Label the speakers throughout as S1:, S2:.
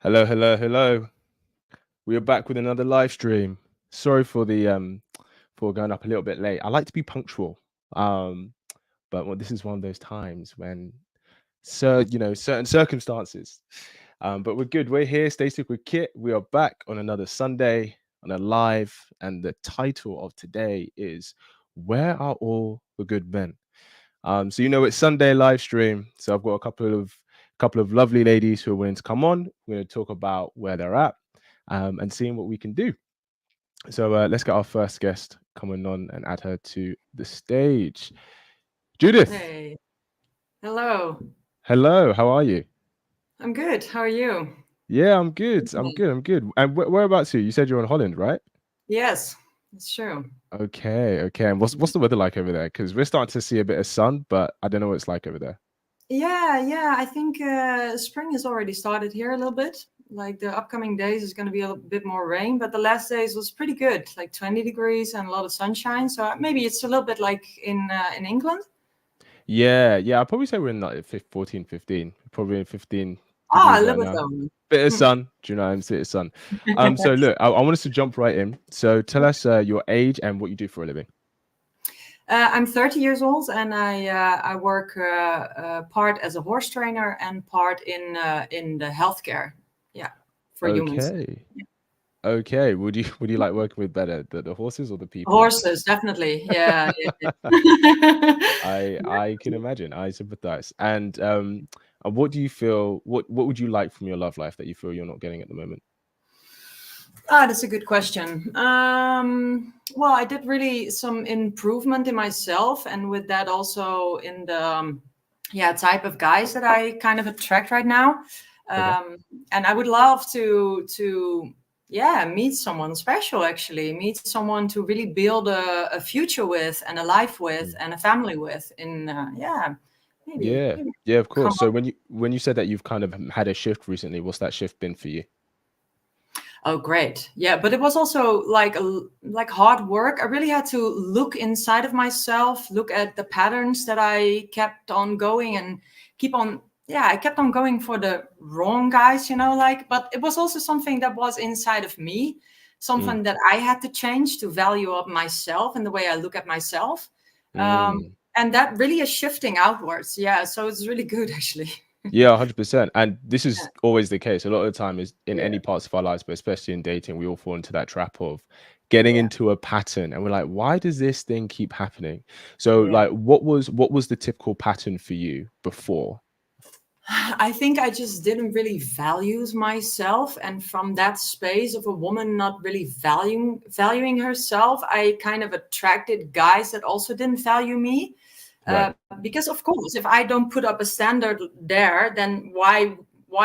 S1: Hello, hello, hello. We are back with another live stream. Sorry for going up a little bit late. I like to be punctual. Um, but this is one of those times when certain circumstances. But we're good. We're here, Stacey with Kit. We are back on another Sunday on a live, and the title of today is Where Are All the Good Men? So it's Sunday live stream. So I've got a couple of lovely ladies who are willing to come on. We're going to talk about where they're at and seeing what we can do. So let's get our first guest coming on and add her to the stage. Judith.
S2: Hey, hello.
S1: Hello. How are you?
S2: I'm good. How are you?
S1: Yeah, I'm good. I'm good. I'm good. And whereabouts are you? You said you're in Holland, right?
S2: Yes, it's true.
S1: Okay. Okay. And what's the weather like over there? Because we're starting to see a bit of sun, but I don't know what it's like over there.
S2: Yeah. I think spring has already started here a little bit. Like the upcoming days is going to be a bit more rain, but the last days was pretty good, like 20 degrees and a lot of sunshine. So maybe it's a little bit like in England.
S1: Yeah. Yeah. I'd probably say we're in like 14, 15. Probably in 15
S2: Ah, a
S1: degrees right
S2: little bit
S1: now.
S2: lower.
S1: Bit of sun, do you know? Bit of sun. So look, I want us to jump right in. So tell us your age and what you do for a living.
S2: I'm 30 years old, and I work part as a horse trainer and part in the healthcare. Yeah, for humans.
S1: Okay. Okay. Would you like working with better the horses or the people?
S2: Horses, definitely. Yeah.
S1: I can imagine. I sympathize. And what do you feel? What would you like from your love life that you feel you're not getting at the moment?
S2: That's a good question. Well, I did really some improvement in myself, and with that also in the type of guys that I kind of attract right now.
S1: Okay.
S2: And I would love to meet someone special. Actually, meet someone to really build a future with, and a life with,
S1: Mm.
S2: and a family with. In
S1: Yeah.
S2: maybe
S1: Yeah, of
S2: come
S1: course. So when you said that you've kind of had a shift recently, what's that shift been for you?
S2: Oh, great. Yeah, but it was also like hard work. I really had to look inside of myself, look at the patterns that I kept on going and keep on I kept on going for the wrong guys, but it was also something that was inside of me,
S1: Mm.
S2: something that I had to change to value up myself and the way I look at myself.
S1: Mm.
S2: And that really is shifting outwards. Yeah, so it's really good actually.
S1: Yeah, 100%. And this is always the case. A lot of the time is in
S2: Yeah.
S1: any parts of our lives, but especially in dating, we all fall into that trap of getting
S2: Yeah.
S1: into a pattern and we're like, why does this thing keep happening? So
S2: Yeah.
S1: like what was the typical pattern for you before?
S2: I think I just didn't really value myself, and from that space of a woman not really valuing herself, I kind of attracted guys that also didn't value me.
S1: Right.
S2: Because of course, if I don't put up a standard there, then why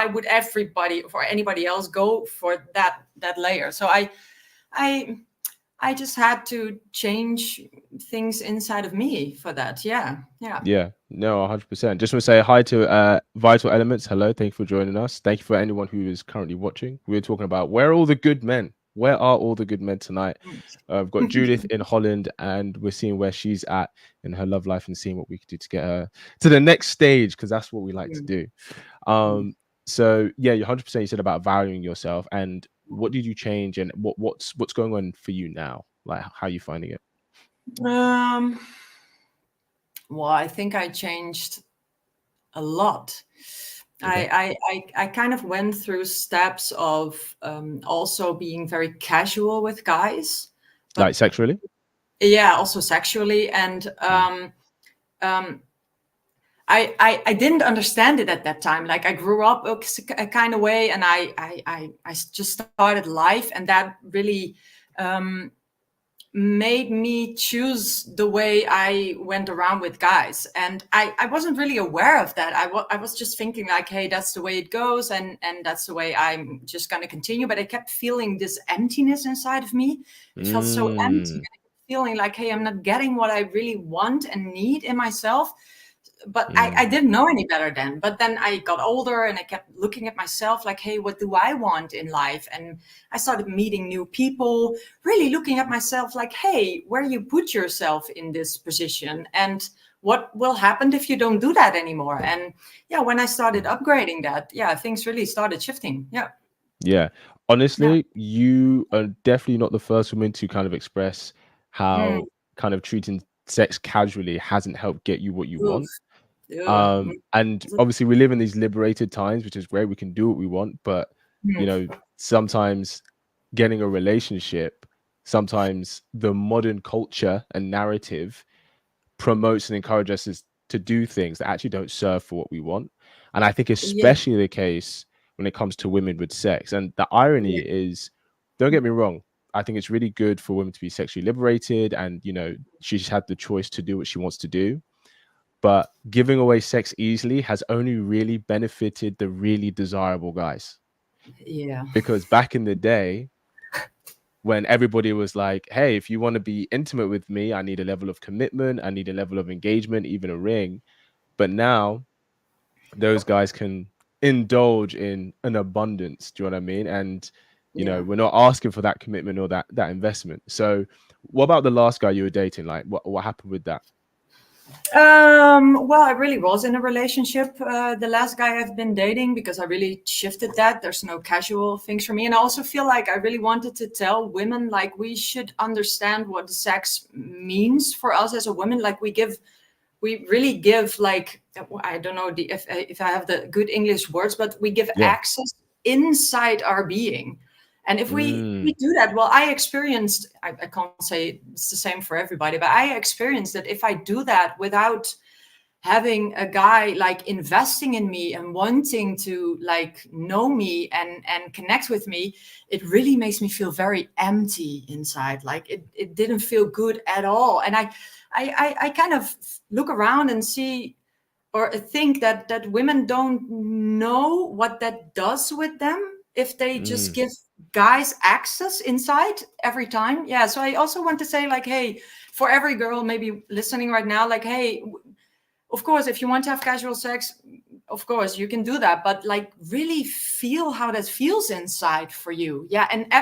S2: would everybody or anybody else go for that layer? So I I just had to change things inside of me for that. Yeah.
S1: Yeah, no, 100%. Just want to say hi to Vital Elements. Hello, thank you for joining us. Thank you for anyone who is currently watching. We're talking about where are all the good men? Where are all the good men tonight? I've got Judith in Holland, and we're seeing where she's at in her love life and seeing what we could do to get her to the next stage, because that's what we like to do. So yeah, you're 100%. You said about valuing yourself, and what did you change, and what's going on for you now? Like, how are you finding it?
S2: Um, well, I think I changed a lot.
S1: Okay,
S2: I kind of went through steps of also being very casual with guys,
S1: like
S2: but
S1: sexually.
S2: yeah, also sexually. And
S1: Mm.
S2: um, I didn't understand it at that time. Like I grew up a kind of way, and I just started life, and that really um, made me choose the way I went around with guys. And I wasn't really aware of that. I was just thinking like, hey, that's the way it goes. And that's the way I'm just going to continue. But I kept feeling this emptiness inside of me. It felt so empty.
S1: Mm.
S2: And I kept feeling like, hey, I'm not getting what I really want and need in myself. But I
S1: Mm.
S2: didn't know any better then. But then I got older and I kept looking at myself like, hey, what do I want in life? And I started meeting new people, really looking at myself like, hey, where you put yourself in this position and what will happen if you don't do that anymore? And yeah, when I started
S1: Mm.
S2: upgrading that, yeah, things really started shifting. Yeah.
S1: Yeah.
S2: Yeah.
S1: Honestly, you are definitely not the first woman to kind of express
S2: Mm.
S1: how kind of treating sex casually hasn't helped get you what you
S2: Oof.
S1: want.
S2: Ugh.
S1: And
S2: Mm.
S1: obviously we live in these liberated times, which is great. We can do what we want, but you know,
S2: Mm.
S1: sometimes getting a relationship, sometimes the modern culture and narrative promotes and encourages us to do things that actually don't serve for what we want. And I think
S2: Yeah.
S1: especially the case when it comes to women with sex. And the irony
S2: Yeah.
S1: is, don't get me wrong, I think it's really good for women to be sexually liberated and, you know, she's had the choice to do what she wants to do. But giving away sex easily has only really benefited the really desirable guys.
S2: Yeah.
S1: Because back in the day, when everybody was like, hey, if you want to be intimate with me, I need a level of commitment, I need a level of engagement, even a ring. But now those guys can indulge in an abundance. Do you know what I mean? And you know,
S2: Yeah.
S1: we're not asking for that commitment or that investment. So, what about the last guy you were dating? Like, what happened with that?
S2: Well, I really was in a relationship. The last guy I've been dating, because I really shifted that. There's no casual things for me. And I also feel like I really wanted to tell women, like, we should understand what sex means for us as a woman. Like, we really give, like, I don't know if I have the good English words, but we give
S1: Yeah.
S2: access inside our being. And if we
S1: Mm,
S2: do that, well, I experienced, I can't say it's the same for everybody, but I experienced that if I do that without having a guy like investing in me and wanting to like know me and connect with me, it really makes me feel very empty inside. Like it didn't feel good at all. And I kind of look around and see or think that women don't know what that does with them if they just
S1: mm,
S2: give guys access inside every time. Yeah, so I also want to say, like, hey, for every girl maybe listening right now, like, hey, of course, if you want to have casual sex, of course you can do that, but like really feel how that feels inside for you. Yeah, and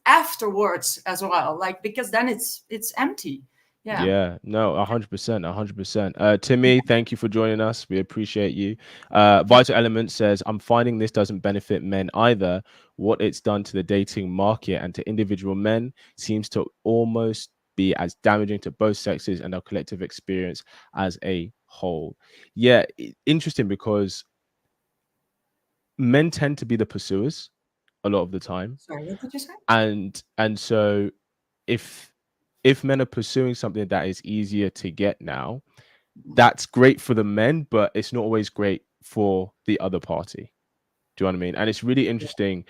S2: afterwards as well, like, because then it's empty. Yeah.
S1: yeah, no, 100%, 100%. Timmy, thank you for joining us. We appreciate you. Vital Element says, I'm finding this doesn't benefit men either. What it's done to the dating market and to individual men seems to almost be as damaging to both sexes and our collective experience as a whole. Yeah, interesting because men tend to be the pursuers a lot of the time.
S2: Sorry, what did you say?
S1: And so if men are pursuing something that is easier to get now, that's great for the men, but it's not always great for the other party. Do you know what I mean? And it's really interesting.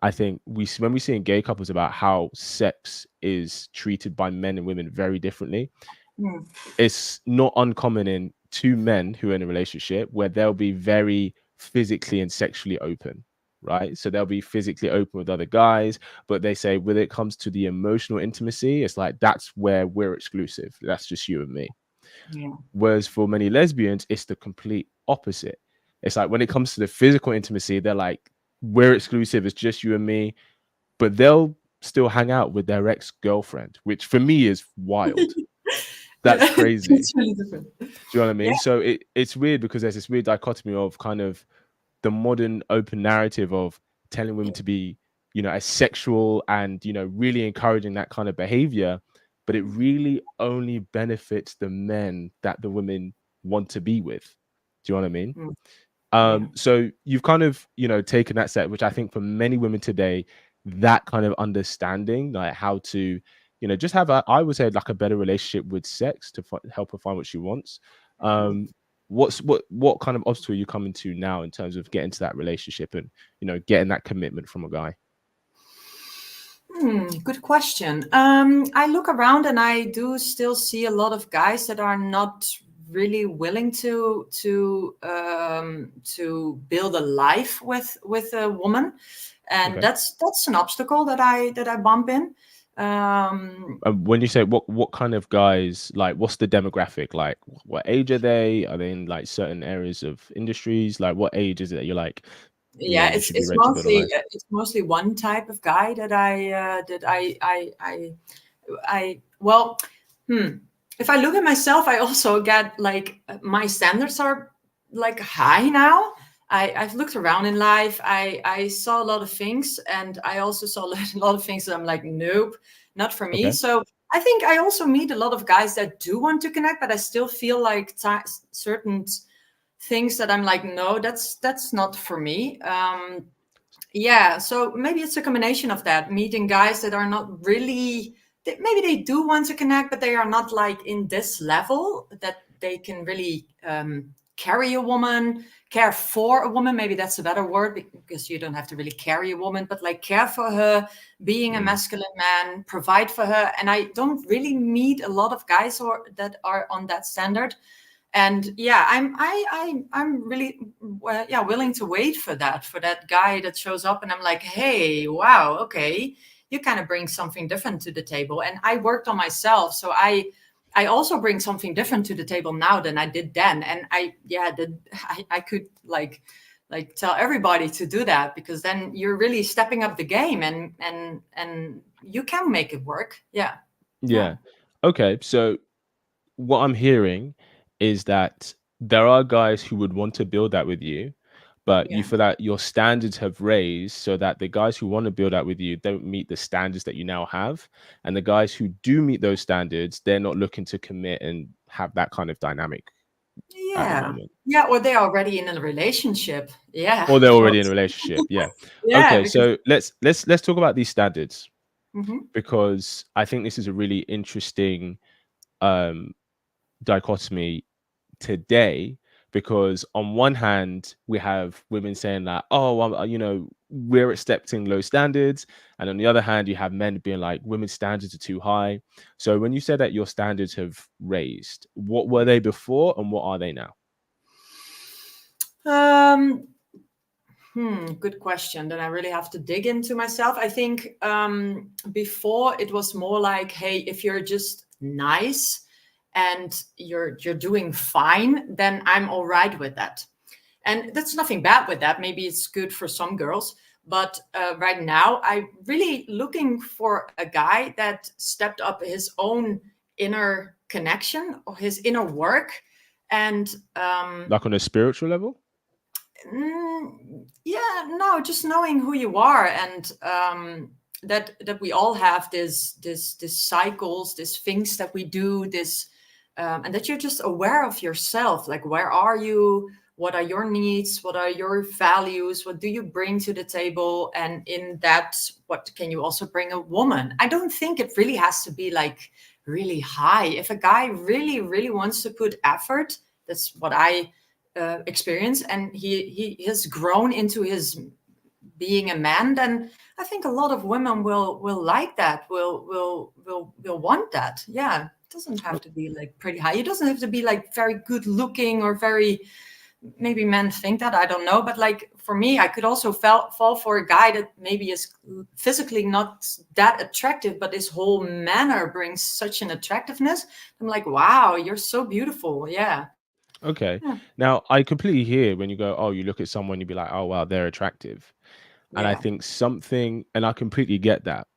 S1: I think when we see in gay couples about how sex is treated by men and women very differently,
S2: Hmm.
S1: it's not uncommon in two men who are in a relationship where they'll be very physically and sexually open, right? So they'll be physically open with other guys, but they say when it comes to the emotional intimacy, it's like that's where we're exclusive. That's just you and me.
S2: Yeah.
S1: Whereas for many lesbians, it's the complete opposite. It's like when it comes to the physical intimacy, they're like, we're exclusive, it's just you and me, but they'll still hang out with their ex-girlfriend, which for me is wild.
S2: Yeah,
S1: That's crazy.
S2: it's really different.
S1: Do you know what I
S2: Yeah.
S1: mean? So it's weird because there's this weird dichotomy of kind of the modern open narrative of telling women to be, you know, as sexual and, you know, really encouraging that kind of behavior, but it really only benefits the men that the women want to be with. Do you know what I mean?
S2: Mm. Yeah.
S1: So you've kind of, you know, taken that step, which I think for many women today, that kind of understanding, like how to, you know, just have a, I would say like a better relationship with sex to help her find what she wants.
S2: Mm.
S1: Um, what kind of obstacle are you coming to now in terms of getting to that relationship and, you know, getting that commitment from a guy?
S2: Good question. I look around and I do still see a lot of guys that are not really willing to build a life with a woman, and
S1: Okay.
S2: that's an obstacle that I bump in. Um,
S1: When you say what kind of guys, like what's the demographic? Like what age are they? Are they in like certain areas of industries? Like what age is it that you're like, yeah,
S2: yeah,
S1: you
S2: it's
S1: should be
S2: it's
S1: ready to build a
S2: mostly
S1: life?
S2: one type of guy that I well, if I look at myself, I also get like my standards are like high now. I've looked around in life. I saw a lot of things, and I also saw a lot of things that I'm like, nope, not for me.
S1: Okay.
S2: So I think I also meet a lot of guys that do want to connect, but I still feel like certain things that I'm like, no, that's not for me. Yeah, so maybe it's a combination of that, meeting guys that are not really, maybe they do want to connect, but they are not like in this level that they can really carry a woman, care for a woman. Maybe that's a better word, because you don't have to really carry a woman, but like care for her, being a
S1: Mm.
S2: masculine man, provide for her. And I don't really meet a lot of guys that are on that standard. And yeah, I'm really yeah, willing to wait for that guy that shows up, and I'm like, hey, wow, okay, you kind of bring something different to the table. And I worked on myself, so I also bring something different to the table now than I did then. And I could like tell everybody to do that, because then you're really stepping up the game, and you can make it work. Yeah. Yeah.
S1: Yeah. Okay. So what I'm hearing is that there are guys who would want to build that with you, but you
S2: Yeah.
S1: feel that your standards have raised so that the guys who want to build that with you don't meet the standards that you now have. And the guys who do meet those standards, they're not looking to commit and have that kind of dynamic at the
S2: Yeah.
S1: moment.
S2: Yeah, or they're already in a relationship. Yeah,
S1: Or they're
S2: well,
S1: already in a relationship. Yeah.
S2: yeah,
S1: Okay,
S2: because
S1: so let's talk about these standards,
S2: mhm.
S1: because I think this is a really interesting um dichotomy today, because on one hand we have women saying that, oh well, we're accepting low standards, and on the other hand you have men being like women's standards are too high. So when you said that your standards have raised, what were they before and what are they now?
S2: Um, good question. Then I really have to dig into myself. I think before it was more like, hey, if you're just nice and you're doing fine, then I'm all right with that. And that's nothing bad with that. Maybe it's good for some girls. But right now, I'm really looking for a guy that stepped up his own inner connection or his inner work. And
S1: Like on a spiritual level?
S2: yeah, no, just knowing who you are, and that we all have this cycles, these things that we do, this and that you're just aware of yourself. Like, where are you? What are your needs? What are your values? What do you bring to the table? And in that, what can you also bring a woman? I don't think it really has to be like really high. If a guy really, really wants to put effort, that's what I experience, and he has grown into his being a man, then I think a lot of women will like that, will want that. Yeah, it doesn't have to be like pretty high. It doesn't have to be like very good looking or very, maybe men think that, I don't know, but like for me, I could also fall for a guy that maybe is physically not that attractive, but his whole manner brings such an attractiveness. I'm like, wow, you're so beautiful. Yeah.
S1: Okay.
S2: Yeah.
S1: Now I completely hear when you go, oh, you look at someone, you'd be like, oh wow, they're attractive. And I
S2: Yeah.
S1: think something, and I completely get that,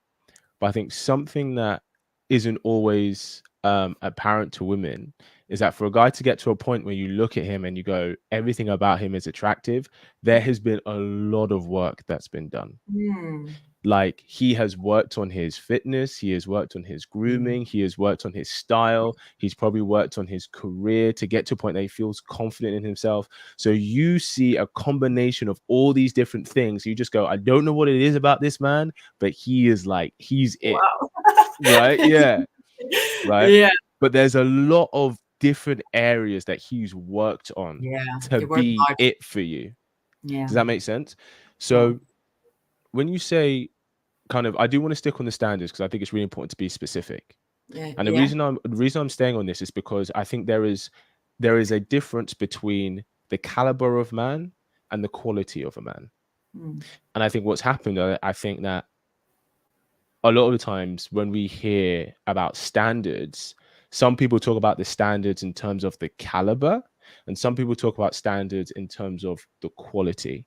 S1: but I think something that isn't always apparent to women is that for a guy to get to a point where you look at him and you go, everything about him is attractive, there has been a lot of work that's been done.
S2: Hmm.
S1: Like, he has worked on his fitness, he has worked on his grooming, he has worked on his style, he's probably worked on his career to get to a point that he feels confident in himself. So you see a combination of all these different things. You just go, I don't know what it is about this man, but he is like, he's it,
S2: Wow.
S1: right? Yeah, right.
S2: Yeah.
S1: But there's a lot of different areas that he's worked on
S2: Yeah.
S1: to
S2: You work
S1: be
S2: hard.
S1: it for you.
S2: Yeah.
S1: Does that make sense?
S2: Well,
S1: So when you say, kind of, I do want to stick on the standards because I think it's really important to be specific.
S2: yeah.
S1: And
S2: Yeah.
S1: the reason I'm staying on this is because I think there is a difference between the caliber of man and the quality of a man.
S2: Mm.
S1: And I think what's happened, I think that a lot of the times when we hear about standards, some people talk about the standards in terms of the caliber, and some people talk about standards in terms of the quality.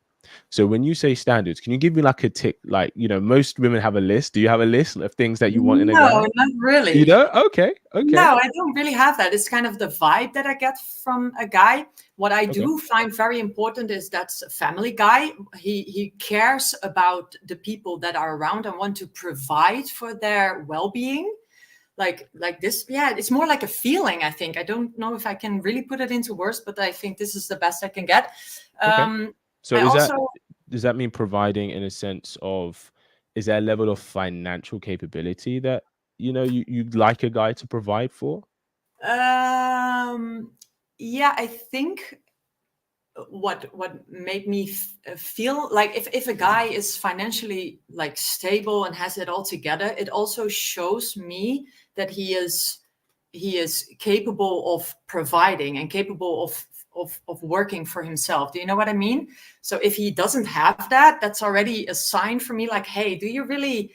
S1: So when you say standards, can you give me like a tick? Like, you know, most women have a list. Do you have a list of things that you want in a
S2: No,
S1: guy?
S2: not
S1: You
S2: really.
S1: know? Okay. Okay.
S2: No, I don't really have that. It's kind of the vibe that I get from a guy. What I
S1: Okay.
S2: do find very important is that's a family guy. He cares about the people that are around and want to provide for their well-being. Like this, yeah, it's more like a feeling, I think. I don't know if I can really put it into words, but I think this is the best I can get.
S1: Okay. So
S2: I
S1: is that,
S2: also
S1: does that mean providing in a sense of, is there a level of financial capability that, you know, you'd like a guy to provide for?
S2: yeah, I think what made me feel like if a guy is financially like stable and has it all together, it also shows me that he is capable of providing and capable of working for himself. Do you know what I mean? So if he doesn't have that, that's already a sign for me, like, hey, do you really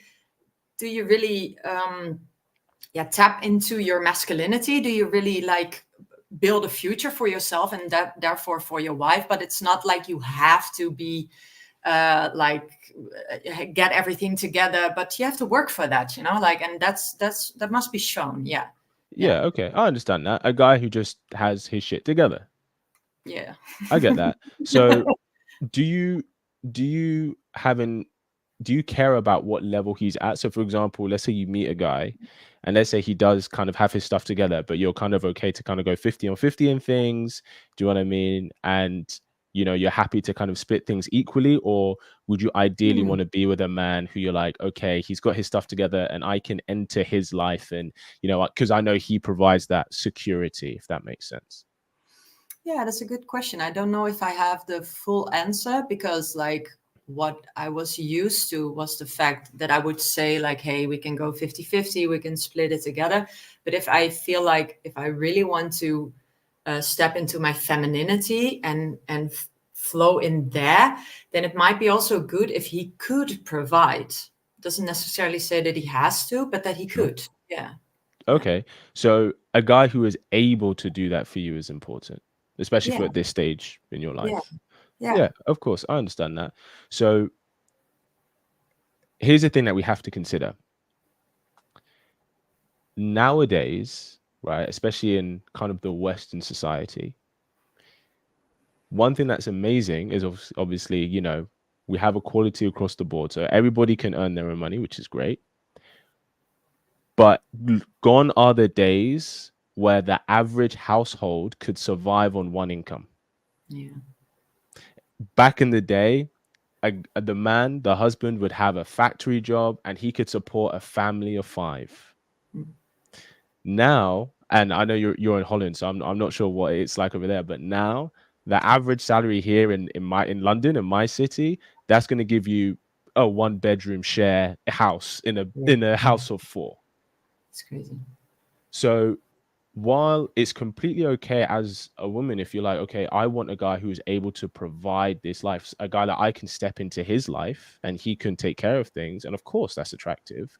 S2: yeah, tap into your masculinity? Do you really like build a future for yourself and that therefore for your wife? But it's not like you have to be get everything together, but you have to work for that, like, and that must be shown. Yeah. Yeah.
S1: Yeah, okay. I understand that. A guy who just has his shit together.
S2: Yeah.
S1: I get that. So do you do you have an do you care about what level he's at? So for example, let's say you meet a guy and let's say he does kind of have his stuff together, but you're kind of okay to kind of go 50 on 50 in things. Do you know what I mean? And you know, you're happy to kind of split things equally, or would you ideally
S2: Hmm.
S1: want to be with a man who you're like, okay, he's got his stuff together and I can enter his life and you know, because I know he provides that security, if that makes sense.
S2: Yeah, that's a good question. I don't know if I have the full answer because, like, what I was used to was the fact that I would say, like, hey, we can go 50-50, we can split it together. But if I feel like if I really want to step into my femininity and flow in there, then it might be also good if he could provide. Doesn't necessarily say that he has to, but that he
S1: Sure.
S2: could. Yeah. Yeah.
S1: Okay. So a guy who is able to do that for you is important, especially
S2: Yeah.
S1: for at this stage in your
S2: Yeah.
S1: life.
S2: Yeah.
S1: Yeah, of course. I understand that. So here's the thing that we have to consider. Nowadays, right, especially in kind of the Western society, one thing that's amazing is obviously, you know, we have equality across the board. So everybody can earn their own money, which is great. But gone are the days where the average household could survive on one income.
S2: Yeah.
S1: Back in the day, the man, the husband would have a factory job and he could support a family of five.
S2: Mm.
S1: Now, and I know you're in Holland, so I'm not sure what it's like over there, but now the average salary here in London, in my city, that's going to give you a one bedroom share house
S2: Yeah.
S1: in a house of four.
S2: It's crazy.
S1: So while it's completely okay as a woman, if you're like, okay, I want a guy who is able to provide this life, a guy that I can step into his life and he can take care of things. And of course, that's attractive.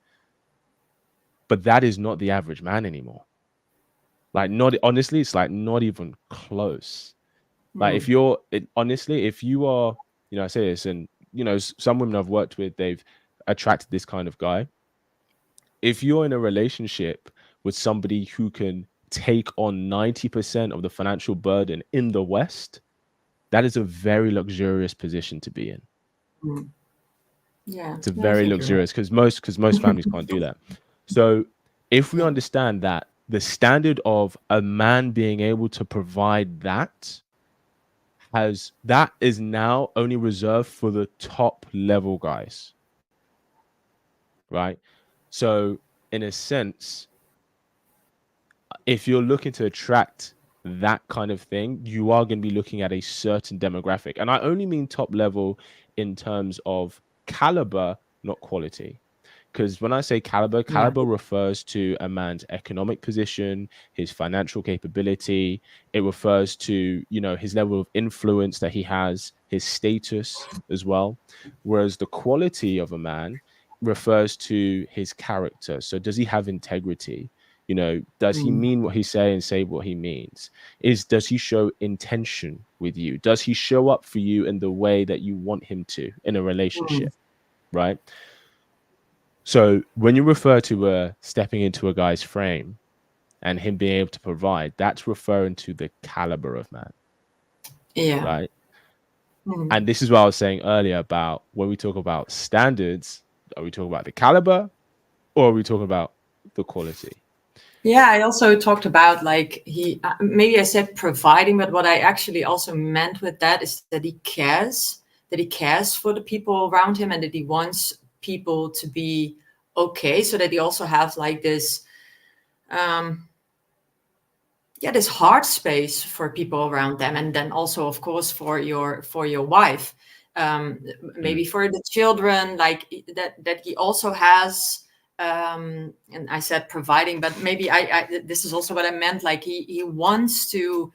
S1: But that is not the average man anymore. Like, not honestly, it's like not even close. Like,
S2: Mm.
S1: honestly, if you are, you know, I say this, and, you know, some women I've worked with, they've attracted this kind of guy. If you're in a relationship with somebody who can take on 90% of the financial burden in the West, that is a very luxurious position to be in.
S2: Mm. Yeah.
S1: It's a
S2: Yeah, I
S1: very
S2: think you're
S1: luxurious because most families can't do that. So if we
S2: right.
S1: understand that the standard of a man being able to provide that is now only reserved for the top level guys, right? So in a sense, if you're looking to attract that kind of thing, you are going to be looking at a certain demographic. And I only mean top level in terms of caliber, not quality. Because when I say caliber,
S2: Yeah.
S1: caliber refers to a man's economic position, his financial capability. It refers to, you know, his level of influence that he has, his status as well. Whereas the quality of a man refers to his character. So does he have integrity? You know, does he
S2: Mm.
S1: mean what he's saying, say what he means? Does he show intention with you? Does he show up for you in the way that you want him to in a
S2: Mm.
S1: relationship, right? So when you refer to stepping into a guy's frame and him being able to provide, that's referring to the caliber of man,
S2: Yeah.
S1: right?
S2: Mm.
S1: And this is what I was saying earlier about when we talk about standards, are we talking about the caliber or are we talking about the quality?
S2: Yeah, I also talked about like maybe I said providing, but what I actually also meant with that is that he cares for the people around him, and that he wants people to be okay, so that he also has like this, yeah, this heart space for people around them, and then also, of course, for your wife,
S1: Mm.
S2: maybe for the children, like that he also has. And I said providing, but maybe this is also what I meant. Like he wants to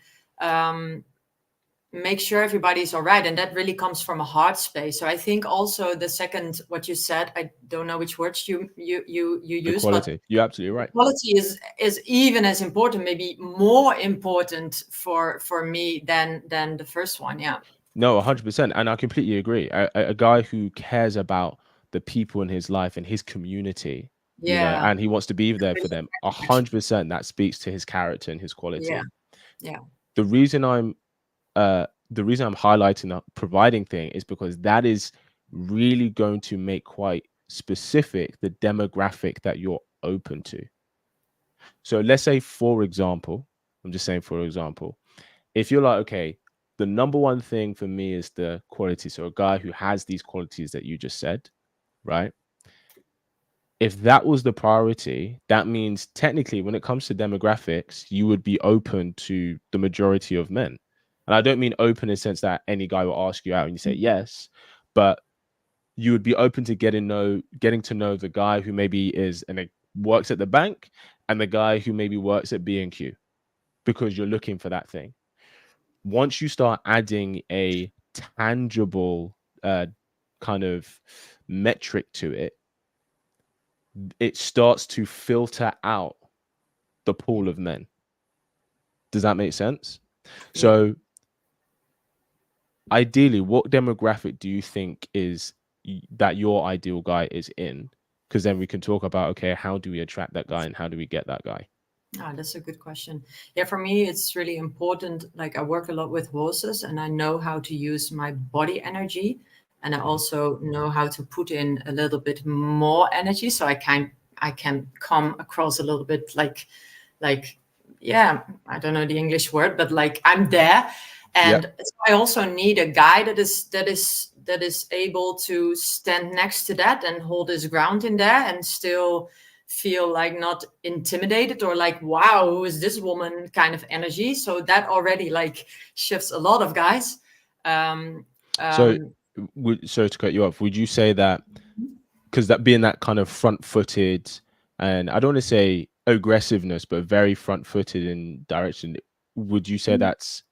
S2: make sure everybody's all right, and that really comes from a heart space. So I think also the second, what you said, I don't know which words you
S1: The
S2: use, but
S1: quality. You're absolutely right.
S2: quality is even as important, maybe more important for me than the first one. Yeah.
S1: No, 100%. And I completely agree. A guy who cares about the people in his life and his community, you know,
S2: Yeah.
S1: and he wants to be there for
S2: Really
S1: them,
S2: connection.
S1: 100%, that speaks to his character and his
S2: Yeah.
S1: quality.
S2: Yeah.
S1: The reason I'm highlighting the providing thing is because that is really going to make quite specific the demographic that you're open to. So let's say, for example, I'm just saying, for example, if you're like, okay, the number one thing for me is the quality. So a guy who has these qualities that you just said, right? If that was the priority, that means technically when it comes to demographics, you would be open to the majority of men. And I don't mean open in the sense that any guy will ask you out and you say yes, but you would be open to getting to know the guy who maybe is and works at the bank and the guy who maybe works at B&Q because you're looking for that thing. Once you start adding a tangible kind of metric to it, it starts to filter out the pool of men. Does that make sense?
S2: Yeah.
S1: So ideally, what demographic do you think is that your ideal guy is in? Because then we can talk about, okay, how do we attract that guy and how do we get that guy?
S2: That's a good question. Yeah, for me, it's really important. Like I work a lot with horses, and I know how to use my body energy, and I
S1: Mhm.
S2: also know how to put in a little bit more energy, so I can come across a little bit like yeah, I don't know the English word, but like I'm there.
S1: Yep.
S2: And so I also need a guy that is able to stand next to that and hold his ground in there and still feel like not intimidated or like, wow, who is this woman kind of energy. So that already like shifts a lot of guys. um
S1: So,
S2: um
S1: sorry to cut you off. Would you say that because that being that kind of front-footed, and I don't want to say aggressiveness, but very front-footed in direction, would you say that's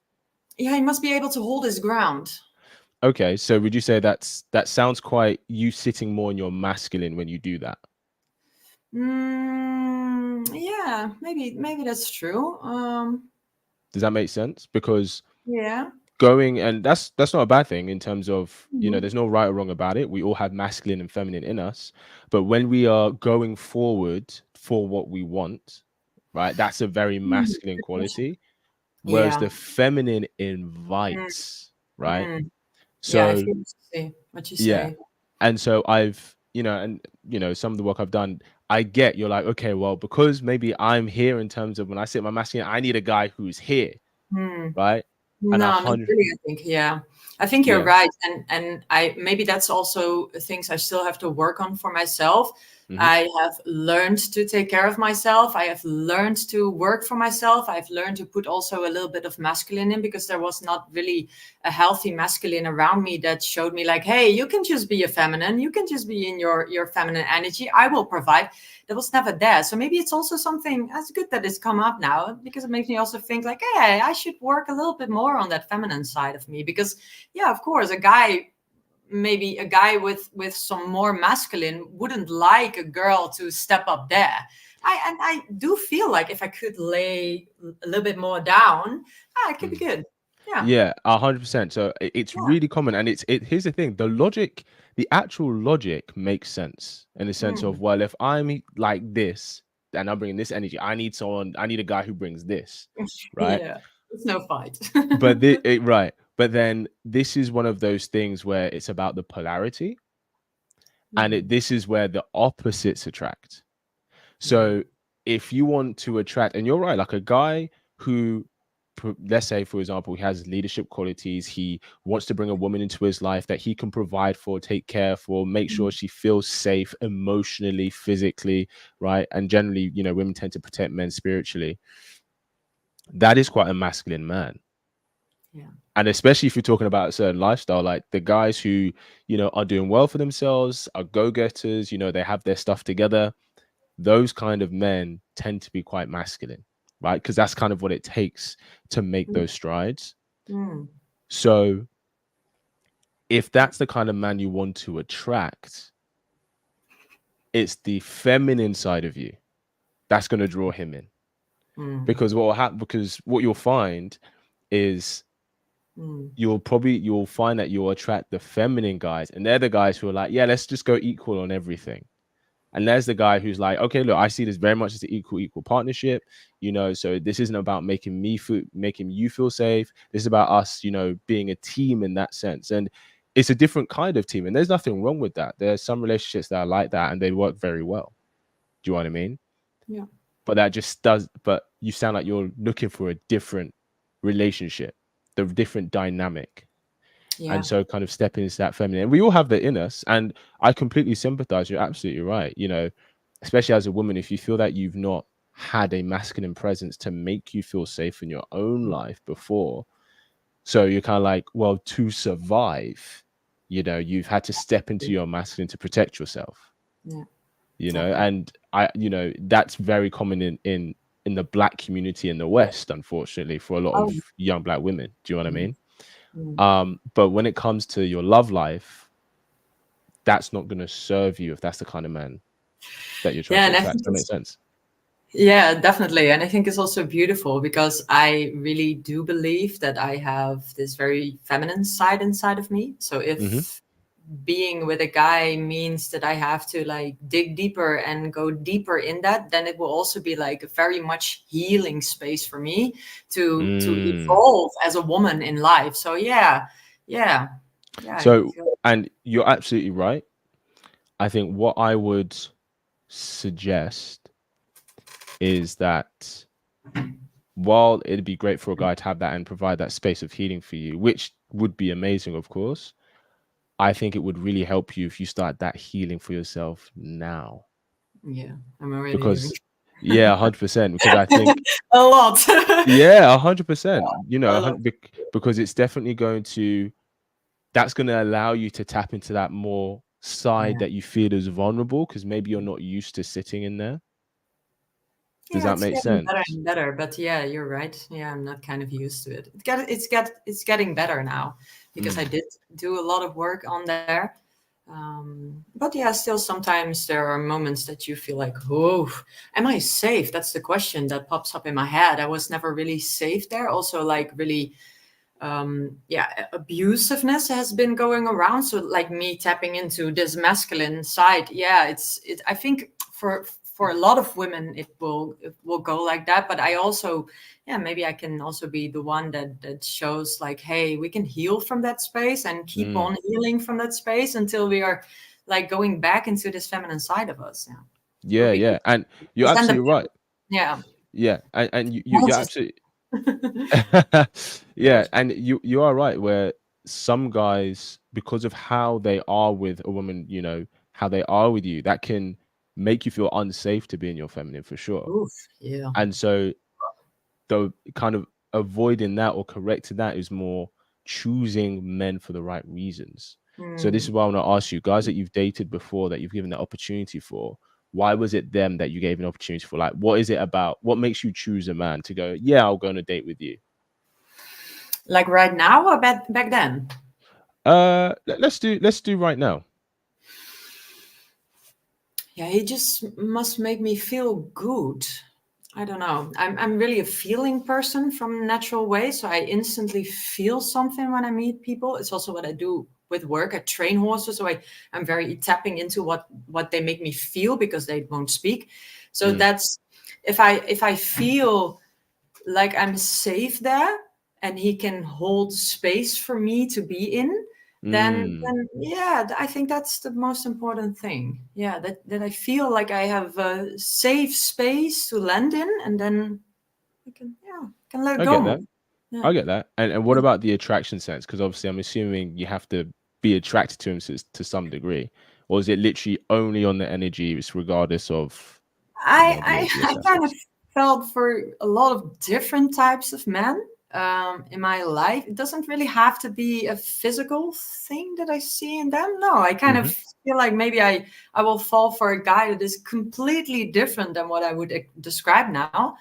S2: yeah, he must be able to hold his ground.
S1: okay? So would you say that sounds quite you sitting more in your masculine when you do that?
S2: Yeah, maybe that's true.
S1: Does that make sense? Because
S2: Yeah.
S1: going and that's not a bad thing in terms of, you know,
S2: Mhm.
S1: there's no right or wrong about it. We all have masculine and feminine in us, but when we are going forward for what we want, right, that's a very masculine
S2: Good question.
S1: quality, whereas
S2: Yeah.
S1: the feminine
S2: Mm,
S1: invites, right?
S2: mm. Yeah, I
S1: So
S2: feel what you
S1: yeah,
S2: say.
S1: and so I've, you know, and you know, some of the work I've done, I get you're like, okay, well, because maybe I'm here in terms of when I sit my masculine, I need a guy who's here,
S2: Hmm.
S1: right? And
S2: No,
S1: a
S2: not
S1: hundred,
S2: really. I think, yeah, I think you're
S1: yeah.
S2: right, and I maybe that's also things I still have to work on for myself.
S1: Hmm.
S2: I have learned to take care of myself. I have learned to work for myself. I've learned to put also a little bit of masculine in because there was not really a healthy masculine around me that showed me like, hey, you can just be a feminine. You can just be in your feminine energy. I will provide. That was never there. So maybe it's also something that's good that it's come up now because it makes me also think like, hey, I should work a little bit more on that feminine side of me because, yeah, of course, a guy maybe a guy with some more masculine wouldn't like a girl to step up there. I do feel like if I could lay a little bit more down, it could be good. Yeah.
S1: Yeah, 100%. So it's
S2: Yeah.
S1: really common, and here's the thing: the logic, the actual logic makes sense in the sense of,
S2: Mm.
S1: well, if I'm like this and I'm bringing this energy, I need a guy who brings this, right?
S2: Yeah. It's no fight.
S1: But right, but then this is one of those things where it's about the polarity, and
S2: Mm.
S1: this is where the opposites attract.
S2: Yeah.
S1: So if you want to attract, and you're right, like a guy who, let's say, for example, he has leadership qualities, he wants to bring a woman into his life that he can provide for, take care for, make sure
S2: Mm.
S1: she feels safe emotionally, physically, right? And generally, women tend to protect men spiritually. That is quite a masculine man.
S2: Yeah.
S1: And especially if you're talking about a certain lifestyle, like the guys who, are doing well for themselves, are go-getters, they have their stuff together. Those kind of men tend to be quite masculine, right? Because that's kind of what it takes to make
S2: Mm.
S1: those strides.
S2: Mm.
S1: So if that's the kind of man you want to attract, it's the feminine side of you that's going to draw him in.
S2: Mm.
S1: Because what will happen, because what you'll find is
S2: Mm.
S1: you'll find that you'll attract the feminine guys, and they're the guys who are like, yeah, let's just go equal on everything. And there's the guy who's like, okay, look, I see this very much as an equal partnership, so this isn't about making you feel safe. This is about us, being a team in that sense. And it's a different kind of team. And there's nothing wrong with that. There's some relationships that are like that and they work very well. Do you know what I mean?
S2: Yeah.
S1: But but you sound like you're looking for a different relationship, the different dynamic.
S2: Yeah.
S1: And so kind of step into that feminine. And we all have that in us. And I completely sympathize. You're absolutely right. Especially as a woman, if you feel that you've not had a masculine presence to make you feel safe in your own life before. So you're kind of like, well, to survive, you've had to step into your masculine to protect yourself.
S2: Yeah.
S1: And that's very common in the Black community in the West, unfortunately, for a lot
S2: Oh.
S1: of young Black women. Do you know what I mean?
S2: Mm.
S1: But when it comes to your love life, that's not going to serve you if that's the kind of man that you're trying
S2: Yeah,
S1: to
S2: and I
S1: attract.
S2: think
S1: Does that make sense?
S2: yeah, definitely. And I think it's also beautiful because I really do believe that I have this very feminine side inside of me. So if being with a guy means that I have to like dig deeper and go deeper in that, then it will also be like a very much healing space for me to evolve as a woman in life. So yeah. I
S1: So,
S2: feel
S1: and you're absolutely right. I think what I would suggest is that while it'd be great for a guy to have that and provide that space of healing for you, which would be amazing, of course, I think it would really help you if you start that healing for yourself now.
S2: yeah, I'm already doing
S1: Because, yeah, 100%. Because I think,
S2: a lot.
S1: yeah, 100%.
S2: A lot.
S1: Because it's definitely that's going to allow you to tap into that more side
S2: Yeah.
S1: that you feel is vulnerable because maybe you're not used to sitting in there. Does
S2: Yeah,
S1: that
S2: it's
S1: make
S2: getting better
S1: sense?
S2: and better, but yeah, you're right. Yeah, I'm not kind of used to it. It's getting better now because I did do a lot of work on there. But yeah, still sometimes there are moments that you feel like, oh, am I safe? That's the question that pops up in my head. I was never really safe there. Also, like really, abusiveness has been going around. So like me tapping into this masculine side, yeah, I think for a lot of women it will go like that. But I also, yeah, maybe I can also be the one that shows like, hey, we can heal from that space and keep on healing from that space until we are like going back into this feminine side of us. Yeah, it would be
S1: Yeah.
S2: good.
S1: And you're
S2: Because then
S1: absolutely right.
S2: yeah,
S1: Yeah. And you're
S2: balance
S1: absolutely,
S2: is-
S1: yeah. And you are right, where some guys, because of how they are with a woman, how they are with you, that can make you feel unsafe to be in your feminine for sure.
S2: Oof, yeah.
S1: And so the kind of avoiding that or correcting that is more choosing men for the right reasons. So this is
S2: Hmm.
S1: why I want to ask you, guys that you've dated before that you've given the opportunity for, why was it them that you gave an opportunity for? Like, what is it about? What makes you choose a man to go, yeah, I'll go on a date with you?
S2: Like right now or back then?
S1: Let's do right now.
S2: Yeah, he just must make me feel good. I don't know. I'm really a feeling person from natural way, so I instantly feel something when I meet people. It's also what I do with work. I train horses, so I'm very tapping into what they make me feel because they won't speak. So
S1: Mm,
S2: that's if I feel like I'm safe there and he can hold space for me to be in,
S1: mm.
S2: then yeah, I think that's the most important thing. Yeah, that I feel like I have a safe space to land in, and then I can, yeah, can let it
S1: I
S2: go
S1: get
S2: more.
S1: that.
S2: Yeah.
S1: I get that. And what about the attraction sense? Because obviously, I'm assuming you have to be attracted to him to some degree, or is it literally only on the energy, it's regardless of the
S2: I kind of
S1: aesthetics?
S2: felt for a lot of different types of men in my life. It doesn't really have to be a physical thing that I see in them. No, I kind of
S1: Hmm.
S2: feel like maybe I will fall for a guy that is completely different than what I would describe now.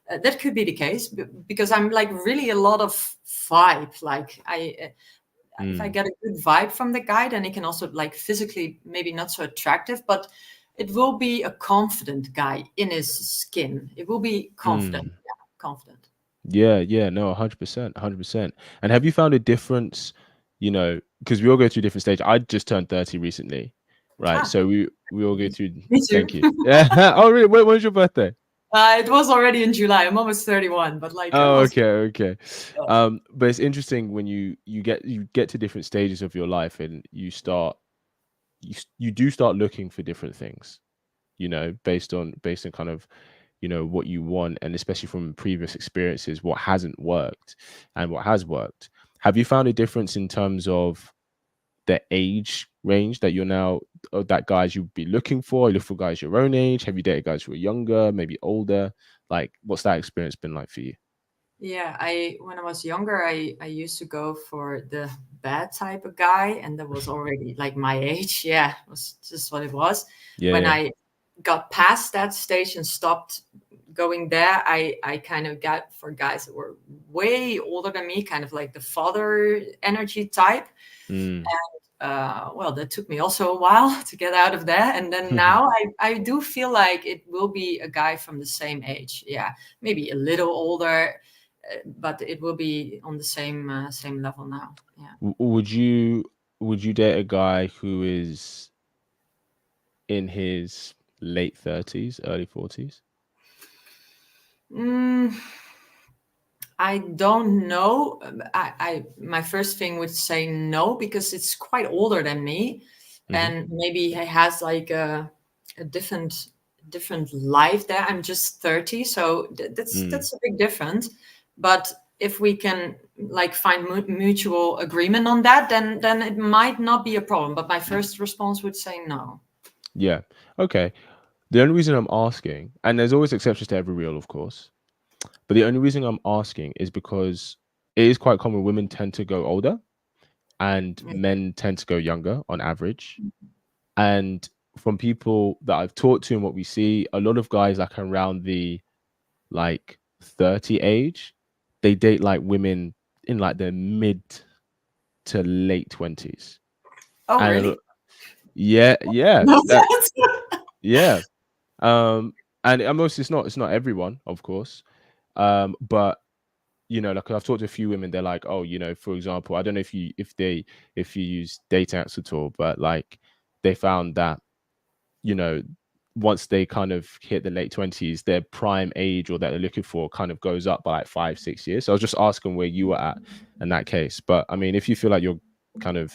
S2: That could be the case because I'm like really a lot of vibe. Like if I
S1: Mm,
S2: get a good vibe from the guy, then he can also like physically maybe not so attractive, but it will be a confident guy in his skin. It will be confident.
S1: mm.
S2: Yeah, confident.
S1: Yeah, yeah, no, 100%, 100%. And have you found a difference, because we all go through different stages. I just turned 30 recently, right?
S2: Ah,
S1: So we all go through,
S2: me too.
S1: thank you. Yeah. Oh, really? When's your birthday?
S2: It was already in July. I'm almost 31, but like I
S1: Oh,
S2: was.
S1: okay, okay. But it's interesting when you get to different stages of your life and you do start looking for different things, based on kind of, what you want, and especially from previous experiences, what hasn't worked and what has worked. Have you found a difference in terms of the age range that you're now, that guys you'd be looking for? You look for guys your own age? Have you dated guys who are younger, maybe older? Like, what's that experience been like for you?
S2: Yeah, I when I was younger, I used to go for the bad type of guy, and that was already like my age. Yeah, it was just what it was.
S1: Yeah,
S2: When
S1: yeah.
S2: I got past that stage and stopped going there, I kind of got for guys that were way older than me, kind of like the father energy type.
S1: Mm.
S2: Well, that took me also a while to get out of there. And then now I do feel like it will be a guy from the same age. Yeah, maybe a little older, but it will be on the same level now. Yeah.
S1: Would you date a guy who is in his late 30s, early 40s?
S2: Mm, I don't know. I my first thing would say no because it's quite older than me,
S1: Hmm.
S2: and maybe he has like a different life there. I'm just 30, so
S1: Mm.
S2: that's a big difference. But if we can like find mutual agreement on that, then it might not be a problem. But my first response would say no.
S1: Yeah. Okay. The only reason I'm asking, and there's always exceptions to every rule, of course, but the only reason I'm asking is because it is quite common women tend to go older and
S2: Yeah.
S1: men tend to go younger on average. And from people that I've talked to and what we see, a lot of guys like around the like 30 age, they date like women in like their mid to late 20s.
S2: Oh,
S1: And
S2: really?
S1: yeah, yeah,
S2: No,
S1: that yeah. Um, and almost it's not everyone, of course. But like I've talked to a few women, they're like, oh, for example, I don't know if you use data apps at all, but like they found that, you know, once they kind of hit the late 20s, their prime age or that they're looking for kind of goes up by like 5, 6 years. So I was just asking where you were at in that case. But I mean, if you feel like you're kind of,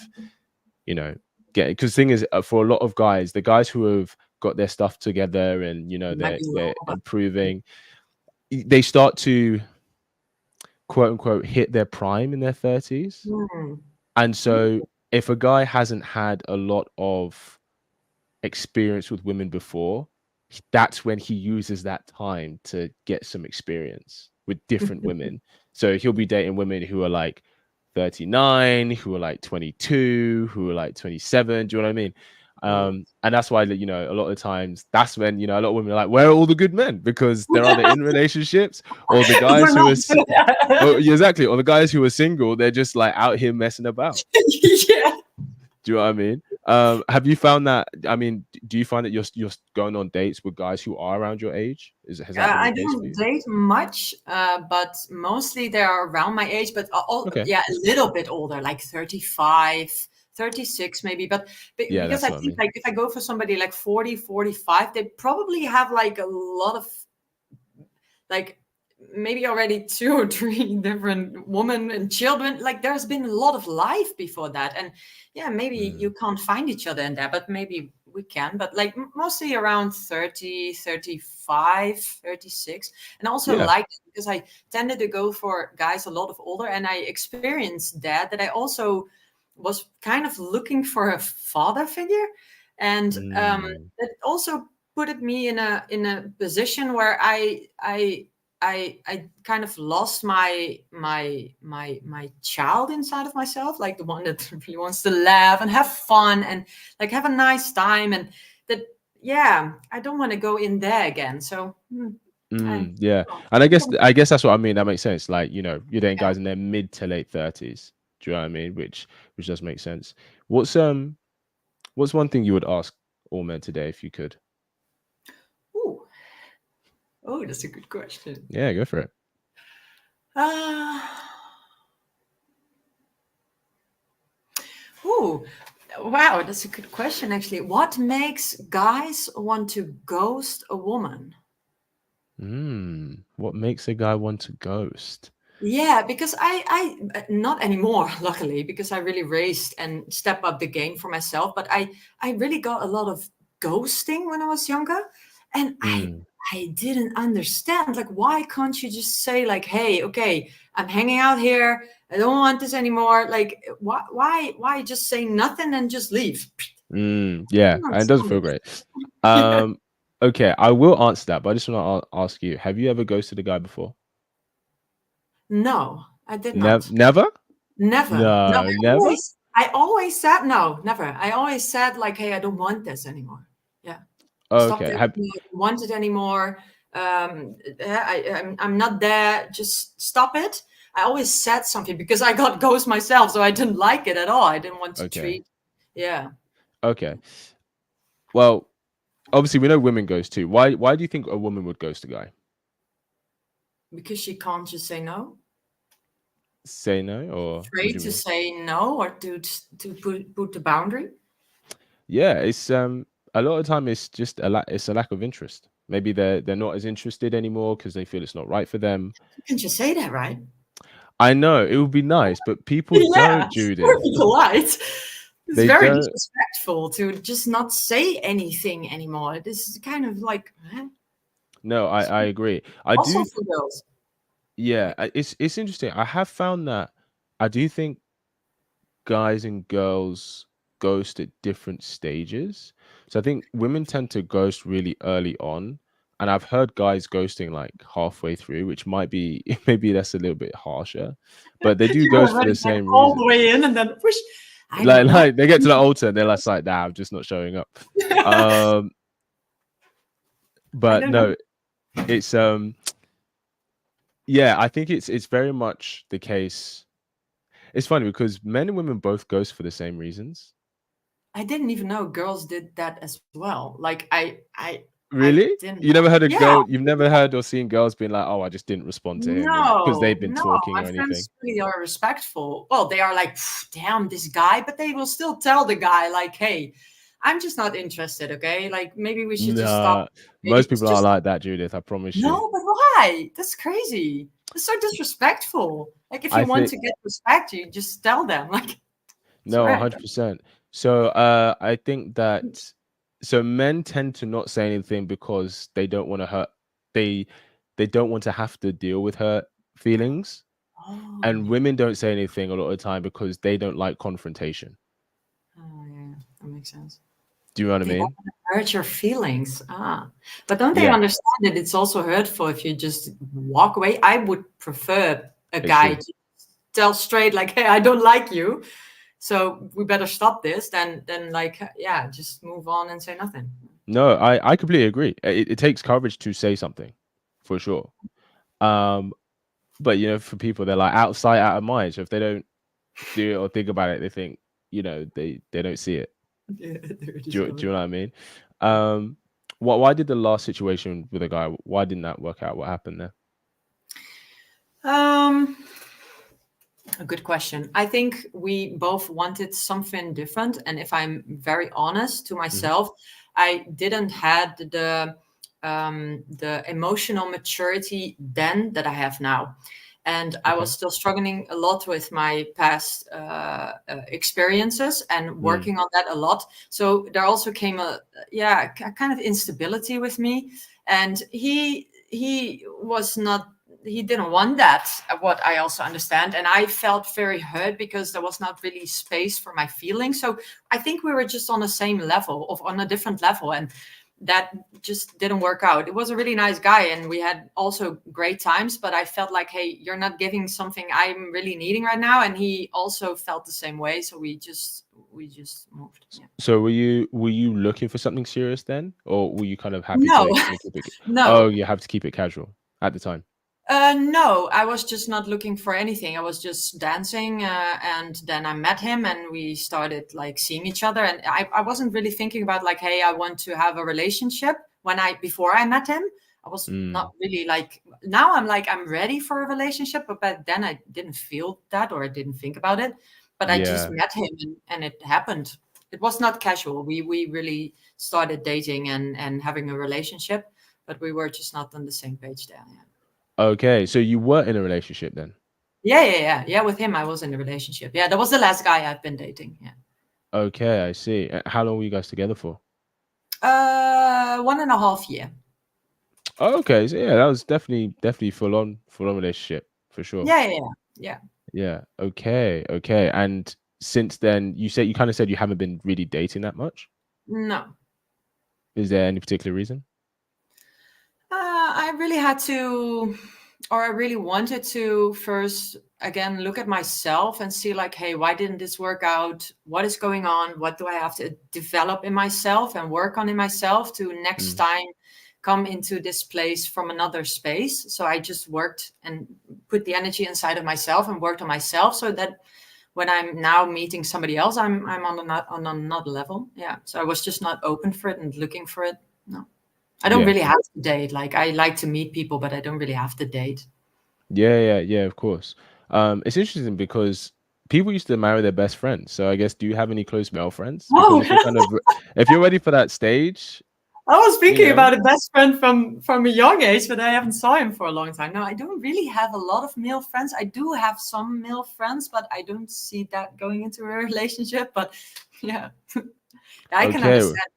S1: you know, getting, because the thing is, for a lot of guys, the guys who have got their stuff together and,
S2: it might
S1: they're,
S2: be
S1: they're
S2: longer.
S1: improving, they start to quote unquote hit their prime in their 30s.
S2: Hmm.
S1: And so if a guy hasn't had a lot of experience with women before, that's when he uses that time to get some experience with different women. So he'll be dating women who are like 39, who are like 22, who are like 27. Do you know what I mean?
S2: Oh.
S1: And that's why, you know, a lot of times that's when, you know, a lot of women are like, where are all the good men? Because they're either in relationships, or the
S2: We're
S1: guys who
S2: not
S1: are
S2: good.
S1: yeah, exactly, or the guys who are single, they're just like out here messing about.
S2: Yeah.
S1: Do you know what I mean? Have you found that? I mean, do you find that you're going on dates with guys who are around your age? Has that been the
S2: I
S1: case for
S2: don't
S1: you?
S2: date much, but mostly they are around my age, but
S1: Okay.
S2: yeah, a little bit older, like 35, 36 maybe. But
S1: Yeah,
S2: because
S1: that's
S2: I
S1: what I
S2: think
S1: mean.
S2: like if I go for somebody like 40, 45, they probably have like a lot of like maybe already two or three different women and children. Like there's been a lot of life before that. And yeah, maybe you
S1: Mm.
S2: can't find each other in there, but maybe we can. But like mostly around 30, 35, 36. And I also
S1: Yeah.
S2: like it because I tended to go for guys a lot of older, and I experienced that I also was kind of looking for a father figure. And
S1: Mm.
S2: that also put me in a position where I kind of lost my child inside of myself, like the one that really wants to laugh and have fun and like have a nice time, and that yeah, I don't want to go in there again. So I
S1: Yeah, and I guess that's what I mean. That makes sense. Like, you know, you're dating guys in their mid to late 30s. Do you know what I mean? Which does make sense. What's one thing you would ask all men today if you could?
S2: ooh, oh, that's a good question.
S1: Yeah, go for it.
S2: Uh, ooh, wow, that's a good question actually. What makes guys want to ghost a woman?
S1: What makes a guy want to ghost?
S2: Yeah, because I not anymore, luckily, because I really raised and stepped up the game for myself. But I really got a lot of ghosting when I was younger, and
S1: Mm,
S2: I didn't understand. Like, why can't you just say like, "Hey, okay, I'm hanging out here. I don't want this anymore." Like, why just say nothing and just leave? I
S1: yeah,
S2: don't
S1: and it doesn't
S2: understand
S1: feel
S2: it.
S1: great.
S2: Yeah.
S1: Um, okay, I will answer that, but I just want to ask you: have you ever ghosted a guy before?
S2: No, I did not.
S1: Never?
S2: Never. No,
S1: No, never.
S2: I always said no, never. I always said like, "Hey, I don't want this anymore." Yeah, stop
S1: Okay.
S2: this.
S1: Have
S2: I don't want it anymore. I'm not there. Just stop it. I always said something because I got ghost myself, so I didn't like it at all. I didn't want to
S1: okay.
S2: treat. Yeah,
S1: Okay. Well, obviously we know women ghost too. Why do you think a woman would ghost a guy?
S2: because she can't just say no.
S1: Say no, or what do
S2: Afraid
S1: you
S2: to
S1: mean?
S2: say no or to put the boundary.
S1: Yeah, it's a lot of time it's just it's a lack of interest. Maybe they're not as interested anymore because they feel it's not right for them.
S2: You can just say that, right?
S1: I know it would be nice, but people
S2: Yeah,
S1: don't,
S2: very
S1: Judith.
S2: polite. It's
S1: They
S2: very
S1: don't.
S2: disrespectful to just not say anything anymore. This is kind of like
S1: No, I agree. I
S2: also
S1: do.
S2: for girls.
S1: Yeah, it's interesting. I have found that I do think guys and girls ghost at different stages. So I think women tend to ghost really early on, and I've heard guys ghosting like halfway through, which might be maybe that's a little bit harsher, but they do
S2: You
S1: ghost for
S2: already
S1: the
S2: get
S1: same
S2: all the
S1: reasons.
S2: way in and then push. I
S1: Like
S2: don't know.
S1: like they get to the altar and they're like, nah, I'm just not showing up. Um,
S2: I
S1: but
S2: don't know.
S1: no, it's yeah, I think it's very much the case. It's funny because men and women both ghost for the same reasons.
S2: I didn't even know girls did that as well. Like I
S1: Really?
S2: didn't
S1: You
S2: know.
S1: never heard a
S2: Yeah,
S1: girl you've never heard or seen girls being like, "Oh, I just didn't respond to him," and because
S2: no,
S1: they've been
S2: no.
S1: talking
S2: My
S1: or anything?
S2: friends really are respectful. Well, they are like, damn, this guy, but they will still tell the guy, like, hey, I'm just not interested, okay? Like maybe we should just stop.
S1: Nah, most
S2: It's
S1: people aren't
S2: just
S1: like that, Judith, I promise you.
S2: no, but why? That's crazy. That's so disrespectful. Like if
S1: I
S2: you want
S1: think
S2: to get respect, you just tell them. Like it's
S1: no,
S2: right.
S1: 100%. So, I think that so men tend to not say anything because they don't wanna hurt they they don't want to have to deal with hurt feelings,
S2: Oh
S1: and
S2: yeah.
S1: women don't say anything a lot of the time because they don't like confrontation.
S2: Oh yeah. That makes sense.
S1: Do you know what I
S2: They don't
S1: mean?
S2: want to hurt your feelings. Ah, but don't they
S1: Yeah,
S2: understand that it's also hurtful if you just walk away? I would prefer a guy
S1: extreme.
S2: to tell straight, like, "Hey, I don't like you." so we better stop this, then like, yeah, just move on and say nothing.
S1: No, I completely agree. It takes courage to say something, for sure. But for people, they're like out of sight, out of mind. So if they don't do it or think about it, they think they don't see it.
S2: Yeah, there it is
S1: Do you
S2: going.
S1: know what I mean? Why did the last situation with a guy? Why didn't that work out? What happened there?
S2: A good question. I think we both wanted something different, and if I'm very honest to
S1: Hmm.
S2: myself, I didn't had the emotional maturity then that I have now, and I was
S1: Okay.
S2: still struggling a lot with my past experiences and
S1: Mm.
S2: working on that a lot. So there also came a kind of instability with me, and he was not, he didn't want that, what I also understand, and I felt very hurt because there was not really space for my feelings. So I think we were just on the same level, of on a different level, and that just didn't work out. It was a really nice guy and we had also great times, but I felt like, hey, you're not giving something I'm really needing right now, and he also felt the same way, so we just moved. Yeah.
S1: So were you looking for something serious then, or were you kind of happy
S2: No.
S1: to kind of keep it? Oh,
S2: No.
S1: you have to keep it casual at the time.
S2: No, I was just not looking for anything. I was just dancing, and then I met him, and we started like seeing each other. And I wasn't really thinking about like, hey, I want to have a relationship. Before I met him, I was
S1: Mm.
S2: not really like. Now I'm like, I'm ready for a relationship, but back then I didn't feel that, or I didn't think about it. But I just
S1: Yeah.
S2: met him, and it happened. It was not casual. We really started dating and having a relationship, but we were just not on the same page there. Yeah.
S1: Okay. So you were in a relationship then?
S2: Yeah. With him, I was in a relationship. Yeah, that was the last guy I've been dating. Yeah.
S1: Okay, I see. How long were you guys together for?
S2: 1.5 year.
S1: Oh, okay. So yeah, that was definitely full on relationship for sure.
S2: Yeah.
S1: Yeah. Okay. Okay. And since then, you kind of said you haven't been really dating that much.
S2: No.
S1: Is there any particular reason?
S2: I really had to, or I really wanted to first again look at myself and see like, hey, why didn't this work out? What is going on? What do I have to develop in myself and work on in myself to next
S1: Mm.
S2: time come into this place from another space? So I just worked and put the energy inside of myself and worked on myself, so that when I'm now meeting somebody else, I'm on another level. Yeah. So I was just not open for it and looking for it. No. I don't
S1: Yeah.
S2: really have to date. Like I like to meet people, but I don't really have to date.
S1: Yeah. Of course. It's interesting because people used to marry their best friends. So I guess, do you have any close male friends? Because
S2: Oh,
S1: if you're ready for that stage,
S2: I was
S1: you
S2: thinking
S1: know.
S2: about a best friend from a young age, but I haven't saw him for a long time. No, I don't really have a lot of male friends. I do have some male friends, but I don't see that going into a relationship. But yeah, I can
S1: Okay.
S2: understand.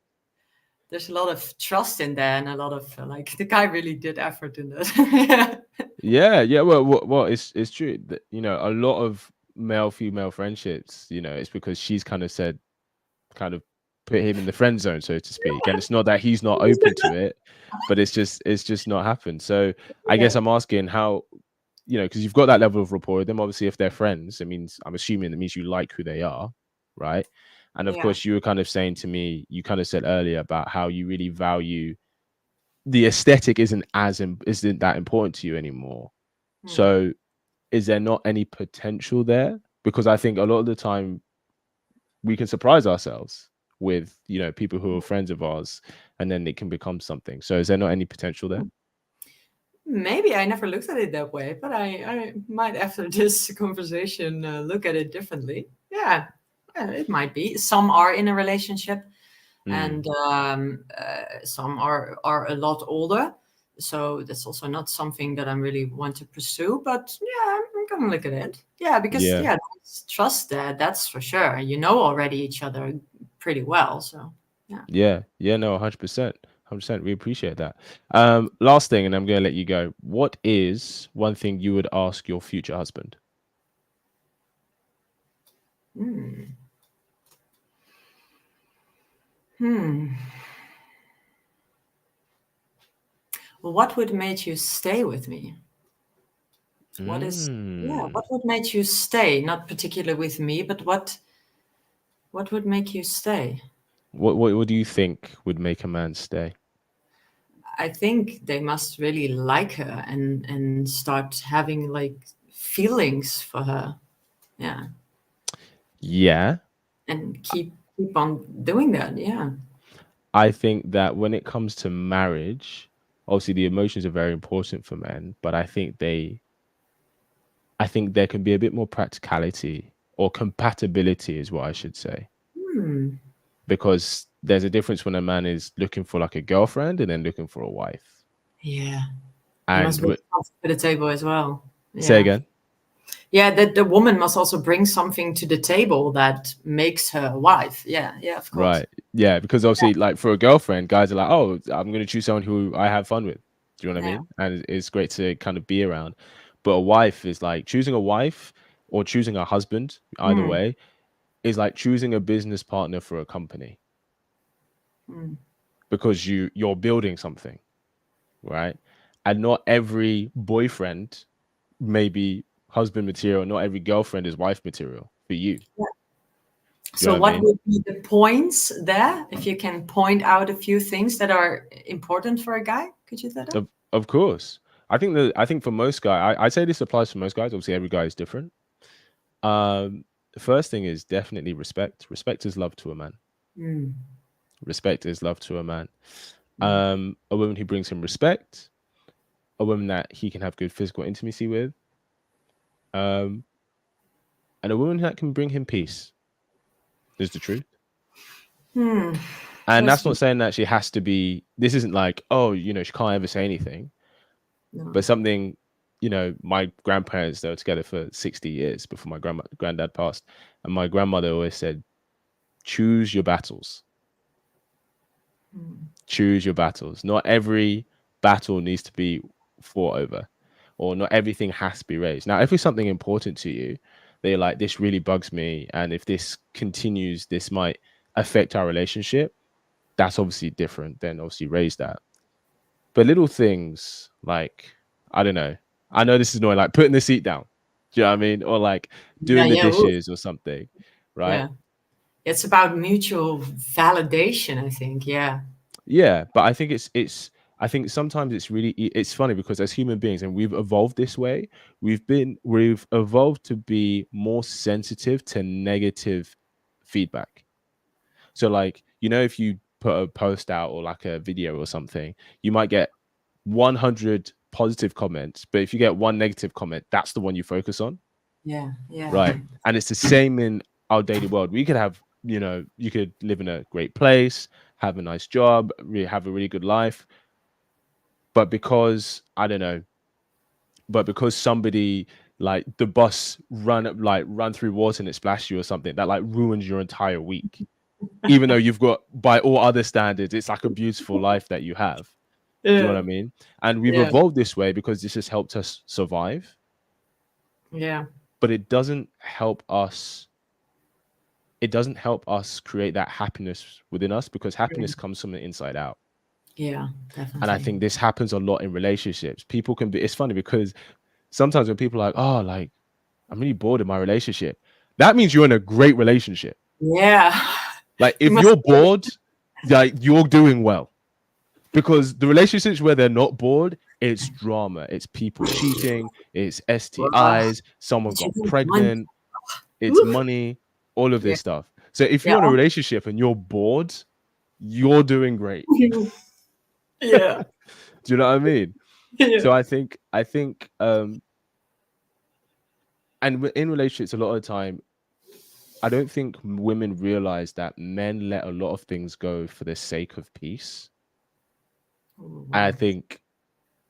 S2: There's a lot of trust in there and a lot of like the guy really did effort in that.
S1: Yeah. Well, it's true that a lot of male female friendships. It's because she's kind of put him in the friend zone, so to speak. And it's not that he's not open to it, but it's just not happened. So I
S2: Yeah.
S1: guess I'm asking how, because you've got that level of rapport with them. Obviously, if they're friends, it means, I'm assuming, that means you like who they are, right? And of
S2: Yeah.
S1: course, you were kind of saying to me, you kind of said earlier about how you really value the aesthetic isn't that important to you anymore.
S2: Hmm.
S1: So is there not any potential there? Because I think a lot of the time we can surprise ourselves with people who are friends of ours, and then it can become something. So is there not any potential there?
S2: Maybe I never looked at it that way, but I might after this conversation look at it differently. Yeah, it might be. Some are in a relationship,
S1: Mm,
S2: and some are a lot older. So that's also not something that I really want to pursue. But yeah, I'm gonna look at it. Yeah, because
S1: yeah.
S2: yeah, there's trust there. That's for sure. You know already each other pretty well. So yeah.
S1: Yeah, no, 100%. 100%. We appreciate that. Last thing, and I'm going to let you go. What is one thing you would ask your future husband?
S2: Hmm. Hmm. What would make you stay with me? What is, yeah,
S1: Mm,
S2: what would make you stay? Not particularly with me, but what? What would make you stay?
S1: What do you think would make a man stay?
S2: I think they must really like her and start having like feelings for her. Yeah.
S1: Yeah,
S2: And keep on doing that. Yeah.
S1: I think that when it comes to marriage, obviously the emotions are very important for men, but I think there can be a bit more practicality or compatibility is what I should say.
S2: Hmm.
S1: Because there's a difference when a man is looking for like a girlfriend and then looking for a wife.
S2: Yeah. He
S1: And
S2: must bring something to the table as well.
S1: say
S2: Yeah.
S1: again.
S2: Yeah, that the woman must also bring something to the table that makes her a wife. Yeah, yeah, of course.
S1: Right. Yeah, because obviously like for a girlfriend, guys are like, "Oh, I'm going to choose someone who I have fun with." Do you know what I
S2: Yeah.
S1: mean? And it's great to kind of be around. But a wife is like choosing a wife or choosing a husband, either
S2: Mm,
S1: way, is like choosing a business partner for a company
S2: mm.
S1: because you're building something, right? And not every boyfriend may be husband material, not every girlfriend is wife material for you. Do you know
S2: So
S1: what I
S2: what
S1: mean?
S2: would be the points there? If you can point out a few things that are important for a guy, could you do that?
S1: Of course. I think for most guys, I'd say this applies for most guys. Obviously, every guy is different. The first thing is definitely respect. Respect is love to a man.
S2: Mm,
S1: Respect is love to a man.
S2: mm.
S1: A woman who brings him respect, a woman that he can have good physical intimacy with, um, and a woman that can bring him peace. Is the truth.
S2: Hmm.
S1: And
S2: That's
S1: that's not
S2: good.
S1: saying that she has to be. This isn't like, oh, she can't ever say anything.
S2: No.
S1: But something, my grandparents, they were together for 60 years before my granddad passed, and my grandmother always said, choose your battles.
S2: Mm.
S1: Choose your battles. Not every battle needs to be fought over, or not everything has to be raised. Now, if it's something important to you, they're like, this really bugs me, and if this continues, this might affect our relationship. That's obviously different. Then obviously raise that. But little things like, I don't know. I know this is annoying, like putting the seat down. Do you know what I mean? Or like
S2: Yeah,
S1: doing the
S2: yeah, ooh,
S1: dishes or something, right?
S2: yeah. It's about mutual validation, I think. Yeah.
S1: Yeah, but I think I think sometimes it's really it's funny because as human beings and we've evolved this way, we've evolved to be more sensitive to negative feedback. So like, if you put a post out or like a video or something, you might get 100 positive comments, but if you get one negative comment, that's the one you focus on,
S2: Yeah, yeah.
S1: right? And it's the same in our daily world. We could have, you could live in a great place, have a nice job, have a really good life, but because I don't know, but because somebody like the bus run through water and it splashed you or something, that like ruins your entire week. Even though you've got, by all other standards, it's like a beautiful life that you have. Do you know what
S2: Yeah,
S1: I mean? And we've
S2: yeah,
S1: evolved this way because this has helped us survive,
S2: yeah.
S1: but it doesn't help us. It doesn't help us create that happiness within us because
S2: Mm.
S1: happiness comes from the inside out.
S2: Yeah,
S1: And I
S2: definitely.
S1: think this happens a lot in relationships. People can be, it's funny because sometimes when people are like, oh, like, I'm really bored in my relationship, that means you're in a great relationship.
S2: Yeah.
S1: Like,
S2: You
S1: if
S2: must
S1: you're bored, like, you're doing well. Because the relationships where they're not bored, it's drama, it's people cheating, it's
S2: uh,
S1: STIs, someone
S2: you
S1: got
S2: don't mind.
S1: pregnant, it's
S2: Oof.
S1: money, all of
S2: Yeah,
S1: this stuff. So if
S2: yeah.
S1: you're in a relationship and you're bored, you're doing great.
S2: Yeah,
S1: Do you know what I mean?
S2: yeah.
S1: So and in relationships, a lot of the time, I don't think women realize that men let a lot of things go for the sake of peace.
S2: Oh,
S1: And I
S2: wow.
S1: think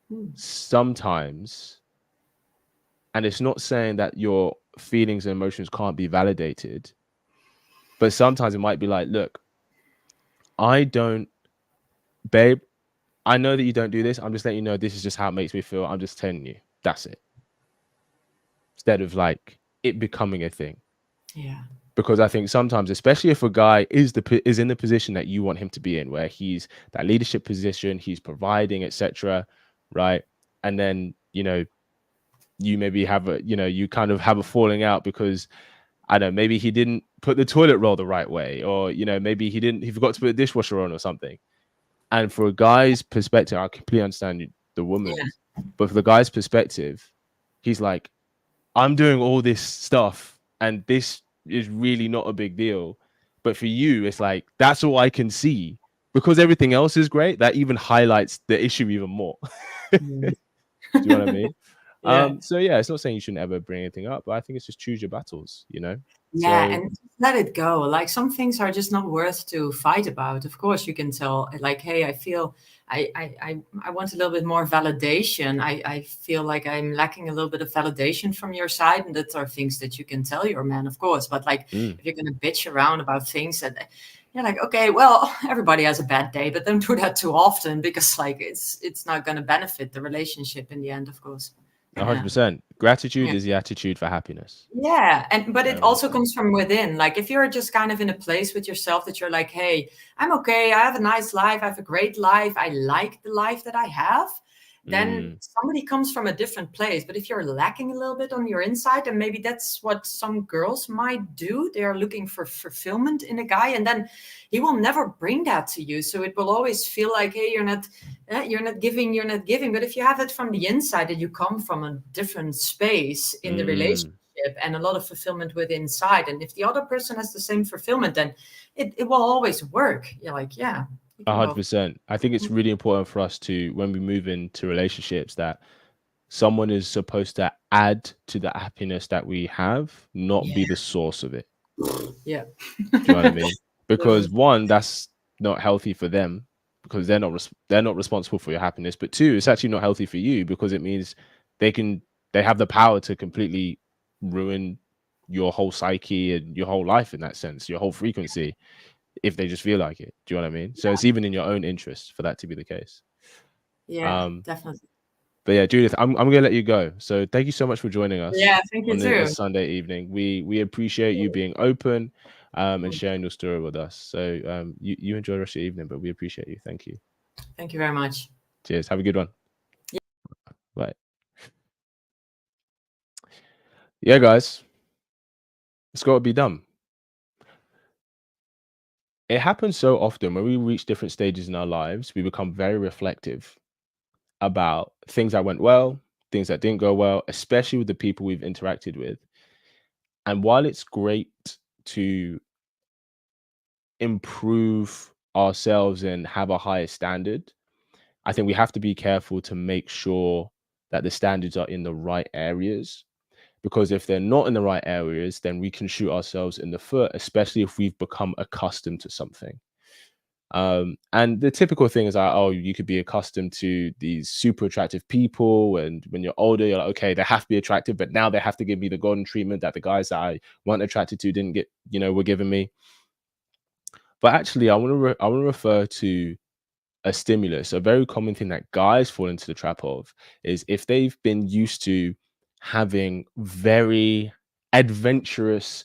S2: Hmm.
S1: sometimes, and it's not saying that your feelings and emotions can't be validated, but sometimes it might be like, look, I don't, babe, I know that you don't do this. I'm just letting you know this is just how it makes me feel. I'm just telling you. That's it. Instead of like it becoming a thing.
S2: Yeah.
S1: Because I think sometimes, especially if a guy is in the position that you want him to be in, where he's that leadership position, he's providing, etc., right? And then you maybe have you kind of have a falling out because I don't know, maybe he didn't put the toilet roll the right way, or maybe he forgot to put the dishwasher on or something. And for a guy's perspective, I completely understand the woman's, but for the guy's perspective, he's like, I'm doing all this stuff and this is really not a big deal. But for you, it's like, that's all I can see. Because everything else is great, that even highlights the issue even more.
S2: Mm.
S1: Do you know what I mean?
S2: Yeah.
S1: So yeah, it's not saying you shouldn't ever bring anything up, but I think it's just choose your battles,
S2: Yeah,
S1: So
S2: and just let it go. Like some things are just not worth to fight about. Of course, you can tell, like, hey, I feel I want a little bit more validation. I feel like I'm lacking a little bit of validation from your side, and that are things that you can tell your man, of course. But like, if you're gonna bitch around about things that you're like, okay, well, everybody has a bad day, but don't do that too often because like it's not gonna benefit the relationship in the end, of course. Yeah.
S1: 100%. Gratitude is the attitude for happiness.
S2: Yeah, but it
S1: Very
S2: also
S1: much so.
S2: comes from within. Like if you're just kind of in a place with yourself that you're like, hey, I'm okay, I have a nice life, I have a great life, I like the life that I have, then somebody comes from a different place. But if you're lacking a little bit on your inside, and maybe that's what some girls might do, they are looking for fulfillment in a guy, and then he will never bring that to you. So it will always feel like, hey, you're not giving, you're not giving. But if you have it from the inside, that you come from a different space in the relationship and a lot of fulfillment within inside, and if the other person has the same fulfillment, then it will always work. You're like, yeah, you can go.
S1: 100%. I think it's really important for us to, when we move into relationships, that someone is supposed to add to the happiness that we have, not be the source of it.
S2: Yeah.
S1: Do you know what I mean? Because one, that's not healthy for them because they're not responsible for your happiness. But two, it's actually not healthy for you because it means they have the power to completely ruin your whole psyche and your whole life in that sense, your whole frequency, if they just feel like it. Do you know what I mean? So it's even in your own interest for that to be the case.
S2: Yeah, definitely.
S1: But yeah, Judith, I'm gonna let you go. So thank you so much for joining us
S2: Yeah, thank you
S1: on
S2: too.
S1: this Sunday evening. We appreciate you being open and sharing your story with us. So you enjoy the rest of your evening, but we appreciate you. Thank you.
S2: Thank you very much.
S1: Cheers. Have a good one. Bye. Yeah, guys, it's got to be done. It happens so often when we reach different stages in our lives, we become very reflective about things that went well, things that didn't go well, especially with the people we've interacted with. And while it's great to improve ourselves and have a higher standard, I think we have to be careful to make sure that the standards are in the right areas. Because if they're not in the right areas, then we can shoot ourselves in the foot, especially if we've become accustomed to something. And the typical thing is like, oh, you could be accustomed to these super attractive people, and when you're older, you're like, okay, they have to be attractive, but now they have to give me the golden treatment that the guys that I weren't attracted to didn't get, were giving me. But actually, I want to refer to a stimulus. A very common thing that guys fall into the trap of is if they've been used to having very adventurous,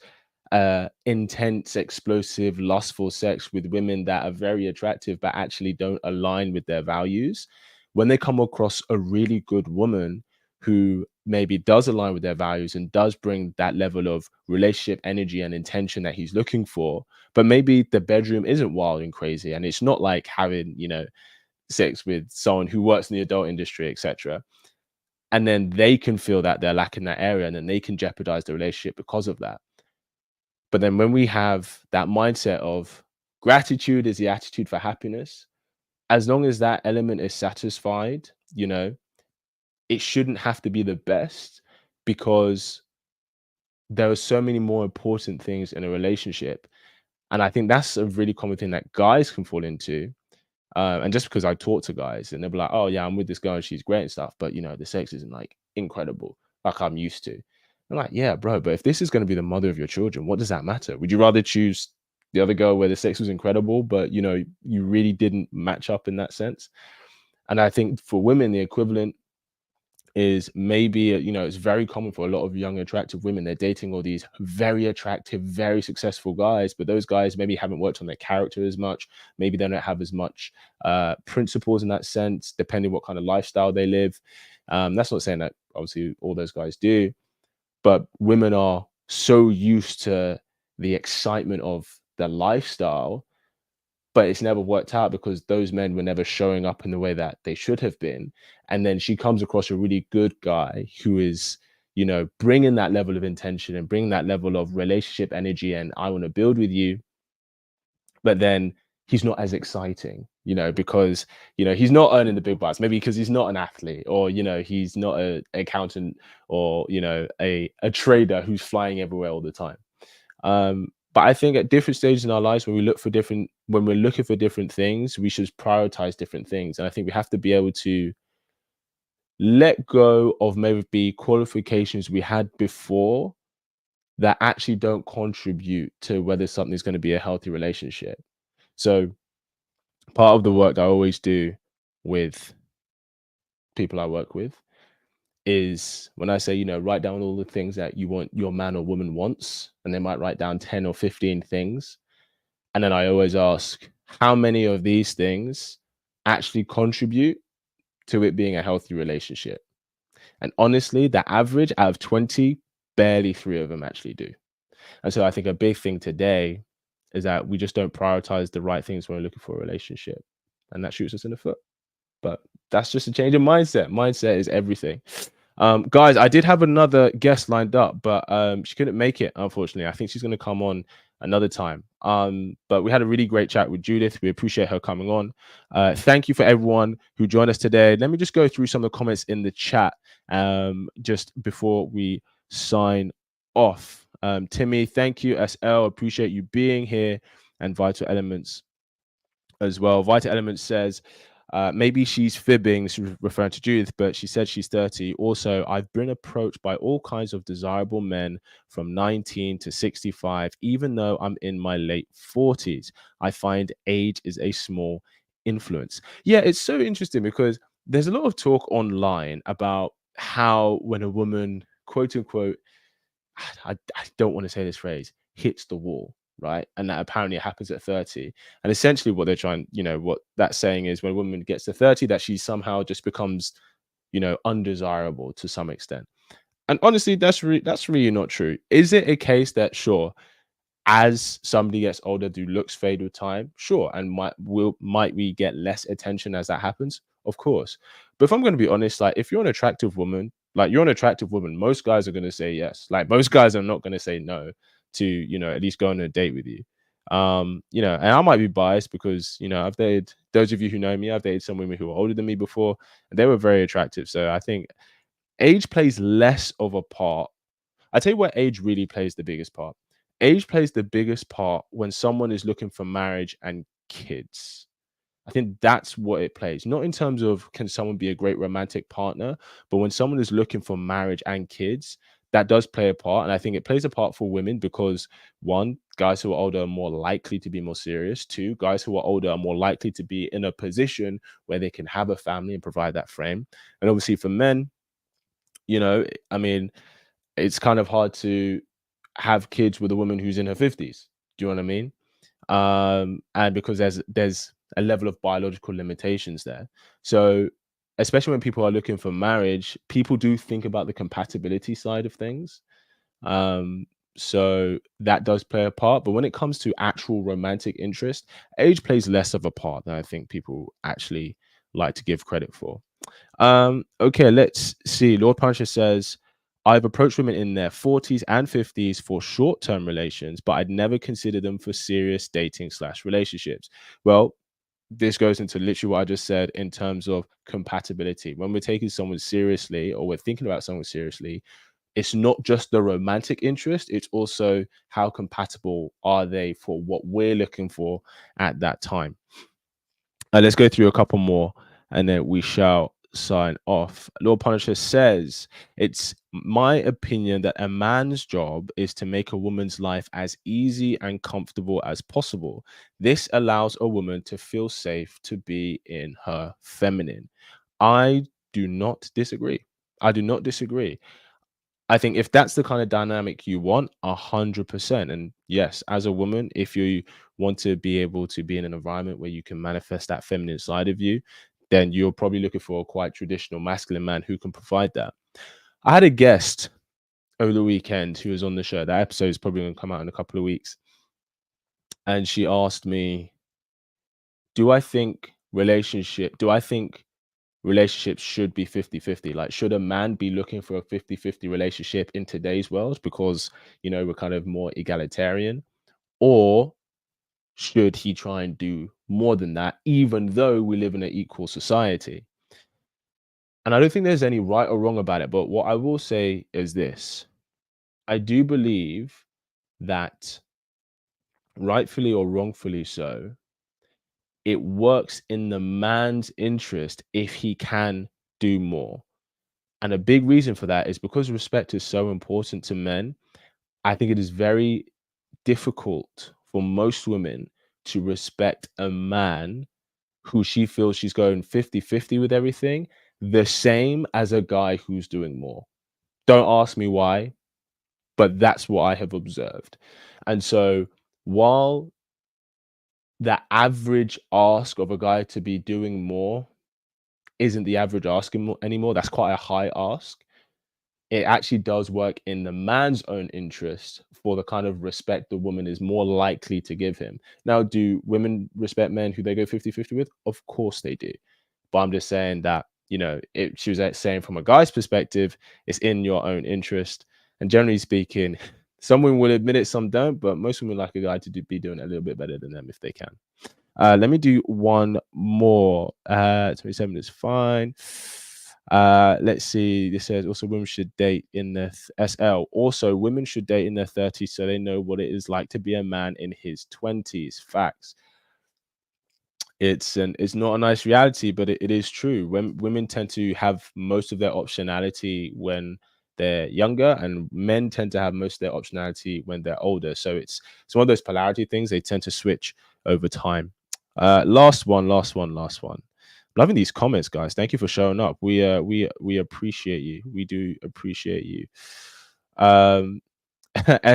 S1: intense, explosive, lustful sex with women that are very attractive but actually don't align with their values. When they come across a really good woman who maybe does align with their values and does bring that level of relationship energy and intention that he's looking for, but maybe the bedroom isn't wild and crazy and it's not like having, sex with someone who works in the adult industry, etc. And then they can feel that they're lacking that area and then they can jeopardize the relationship because of that. But then when we have that mindset of gratitude is the attitude for happiness, as long as that element is satisfied, it shouldn't have to be the best, because there are so many more important things in a relationship. And I think that's a really common thing that guys can fall into. And just because I talk to guys and they'll be like, oh yeah, I'm with this girl and she's great and stuff, but the sex isn't like incredible like I'm used to. I'm like, yeah, bro, but if this is going to be the mother of your children, what does that matter? Would you rather choose the other girl where the sex was incredible, but you really didn't match up in that sense? And I think for women, the equivalent is maybe, it's very common for a lot of young, attractive women. They're dating all these very attractive, very successful guys, but those guys maybe haven't worked on their character as much. Maybe they don't have as much principles in that sense, depending what kind of lifestyle they live. That's not saying that obviously all those guys do, but women are so used to the excitement of the lifestyle, but it's never worked out because those men were never showing up in the way that they should have been. And then she comes across a really good guy who is, bringing that level of intention and bringing that level of relationship energy and I want to build with you, but then he's not as exciting, because he's not earning the big bucks, maybe because he's not an athlete, or he's not a accountant, or a trader who's flying everywhere all the time. But I think at different stages in our lives, when we're looking for different things, we should prioritize different things. And I think we have to be able to let go of maybe qualifications we had before that actually don't contribute to whether something's going to be a healthy relationship. So part of the work that I always do with people I work with is when I say, write down all the things that you want your man or woman wants, and they might write down 10 or 15 things. And then I always ask, how many of these things actually contribute to it being a healthy relationship? And honestly, the average out of 20, barely 3 of them actually do. And so I think a big thing today is that we just don't prioritize the right things when we're looking for a relationship. And that shoots us in the foot. But that's just a change in mindset. Mindset is everything. Guys, I did have another guest lined up, but she couldn't make it, unfortunately. I think she's going to come on another time. But we had a really great chat with Judith. We appreciate her coming on. Thank you for everyone who joined us today. Let me just go through some of the comments in the chat just before we sign off. Timmy, thank you. SL, appreciate you being here. And Vital Elements as well. Vital Elements says, maybe she's fibbing, she's referring to Judith, but she said she's 30. Also, I've been approached by all kinds of desirable men from 19 to 65, even though I'm in my late 40s. I find age is a small influence. Yeah, it's so interesting because there's a lot of talk online about how when a woman, quote unquote, I don't want to say this phrase, hits the wall, right? And that apparently happens at 30. And essentially what they're trying, what that's saying is when a woman gets to 30, that she somehow just becomes, undesirable to some extent. And honestly, that's really not true. Is it a case that, sure, as somebody gets older, do looks fade with time? Sure. And might we get less attention as that happens? Of course. But if I'm going to be honest, like if you're an attractive woman, most guys are going to say yes. Like most guys are not going to say no to, at least go on a date with you. And I might be biased because, I've dated, those of you who know me, I've dated some women who were older than me before, and they were very attractive. So I think age plays less of a part. I tell you what, age really plays the biggest part. Age plays the biggest part when someone is looking for marriage and kids. I think that's what it plays. Not in terms of can someone be a great romantic partner, but when someone is looking for marriage and kids, that does play a part. And I think it plays a part for women because one, guys who are older are more likely to be more serious. Two, guys who are older are more likely to be in a position where they can have a family and provide that frame. And obviously for men, I mean, it's kind of hard to have kids with a woman who's in her 50s. Do you know what I mean? And because there's a level of biological limitations there. So especially when people are looking for marriage, people do think about the compatibility side of things. So that does play a part. But when it comes to actual romantic interest, age plays less of a part than I think people actually like to give credit for. Okay, let's see. Lord Punisher says, I've approached women in their 40s and 50s for short-term relations, but I'd never consider them for serious dating/relationships. Well, this goes into literally what I just said in terms of compatibility. When we're taking someone seriously or we're thinking about someone seriously, it's not just the romantic interest, it's also how compatible are they for what we're looking for at that time. Let's go through a couple more and then we shall sign off. Lord Punisher says, it's my opinion that a man's job is to make a woman's life as easy and comfortable as possible. This allows a woman to feel safe to be in her feminine. I do not disagree. I do not disagree. I think if that's the kind of dynamic you want, 100%. And yes, as a woman, if you want to be able to be in an environment where you can manifest that feminine side of you, then you're probably looking for a quite traditional masculine man who can provide that. I had a guest over the weekend who was on the show. That episode is probably going to come out in a couple of weeks. And she asked me, do I think relationships should be 50-50? Like, should a man be looking for a 50-50 relationship in today's world because, we're kind of more egalitarian? Or should he try and do more than that, even though we live in an equal society? And I don't think there's any right or wrong about it. But what I will say is this. I do believe that, rightfully or wrongfully so, it works in the man's interest if he can do more. And a big reason for that is because respect is so important to men. I think it is very difficult for most women to respect a man who she feels she's going 50-50 with everything, the same as a guy who's doing more. Don't ask me why, but that's what I have observed. And so while the average ask of a guy to be doing more isn't the average ask anymore, that's quite a high ask. It actually does work in the man's own interest for the kind of respect the woman is more likely to give him. Now, do women respect men who they go 50-50 with? Of course they do. But I'm just saying that, she was saying from a guy's perspective, it's in your own interest. And generally speaking, some women will admit it, some don't, but most women like a guy to be doing it a little bit better than them if they can. Let me do one more. 27 is fine. Let's see. This says also women should date in their SL. Also, women should date in their 30s so they know what it is like to be a man in his 20s. Facts. It's not a nice reality, but it is true. When women tend to have most of their optionality when they're younger, and men tend to have most of their optionality when they're older. So it's one of those polarity things. They tend to switch over time. Last one. Loving these comments, guys. Thank you for showing up. We appreciate you. We do appreciate you.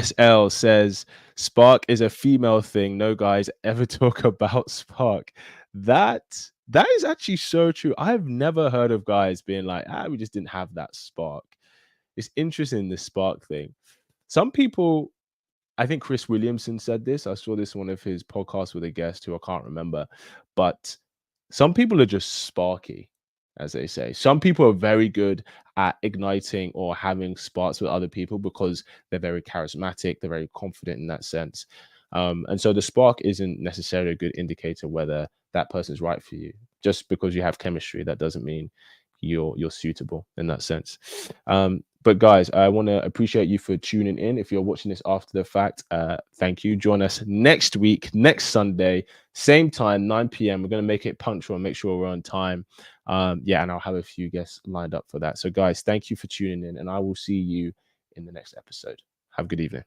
S1: SL says Spark is a female thing. No guys ever talk about Spark. That is actually so true. I've never heard of guys being like, we just didn't have that spark. It's interesting, this spark thing. Some people, I think Chris Williamson said this. I saw this in one of his podcasts with a guest who I can't remember, but some people are just sparky, as they say. Some people are very good at igniting or having sparks with other people because they're very charismatic, they're very confident in that sense. And so the spark isn't necessarily a good indicator whether that person's right for you. Just because you have chemistry, that doesn't mean you're suitable in that sense. But guys, I want to appreciate you for tuning in. If you're watching this after the fact, thank you. Join us next week, next Sunday, same time, 9 p.m. We're going to make it punctual and make sure we're on time. And I'll have a few guests lined up for that. So guys, thank you for tuning in, and I will see you in the next episode. Have a good evening.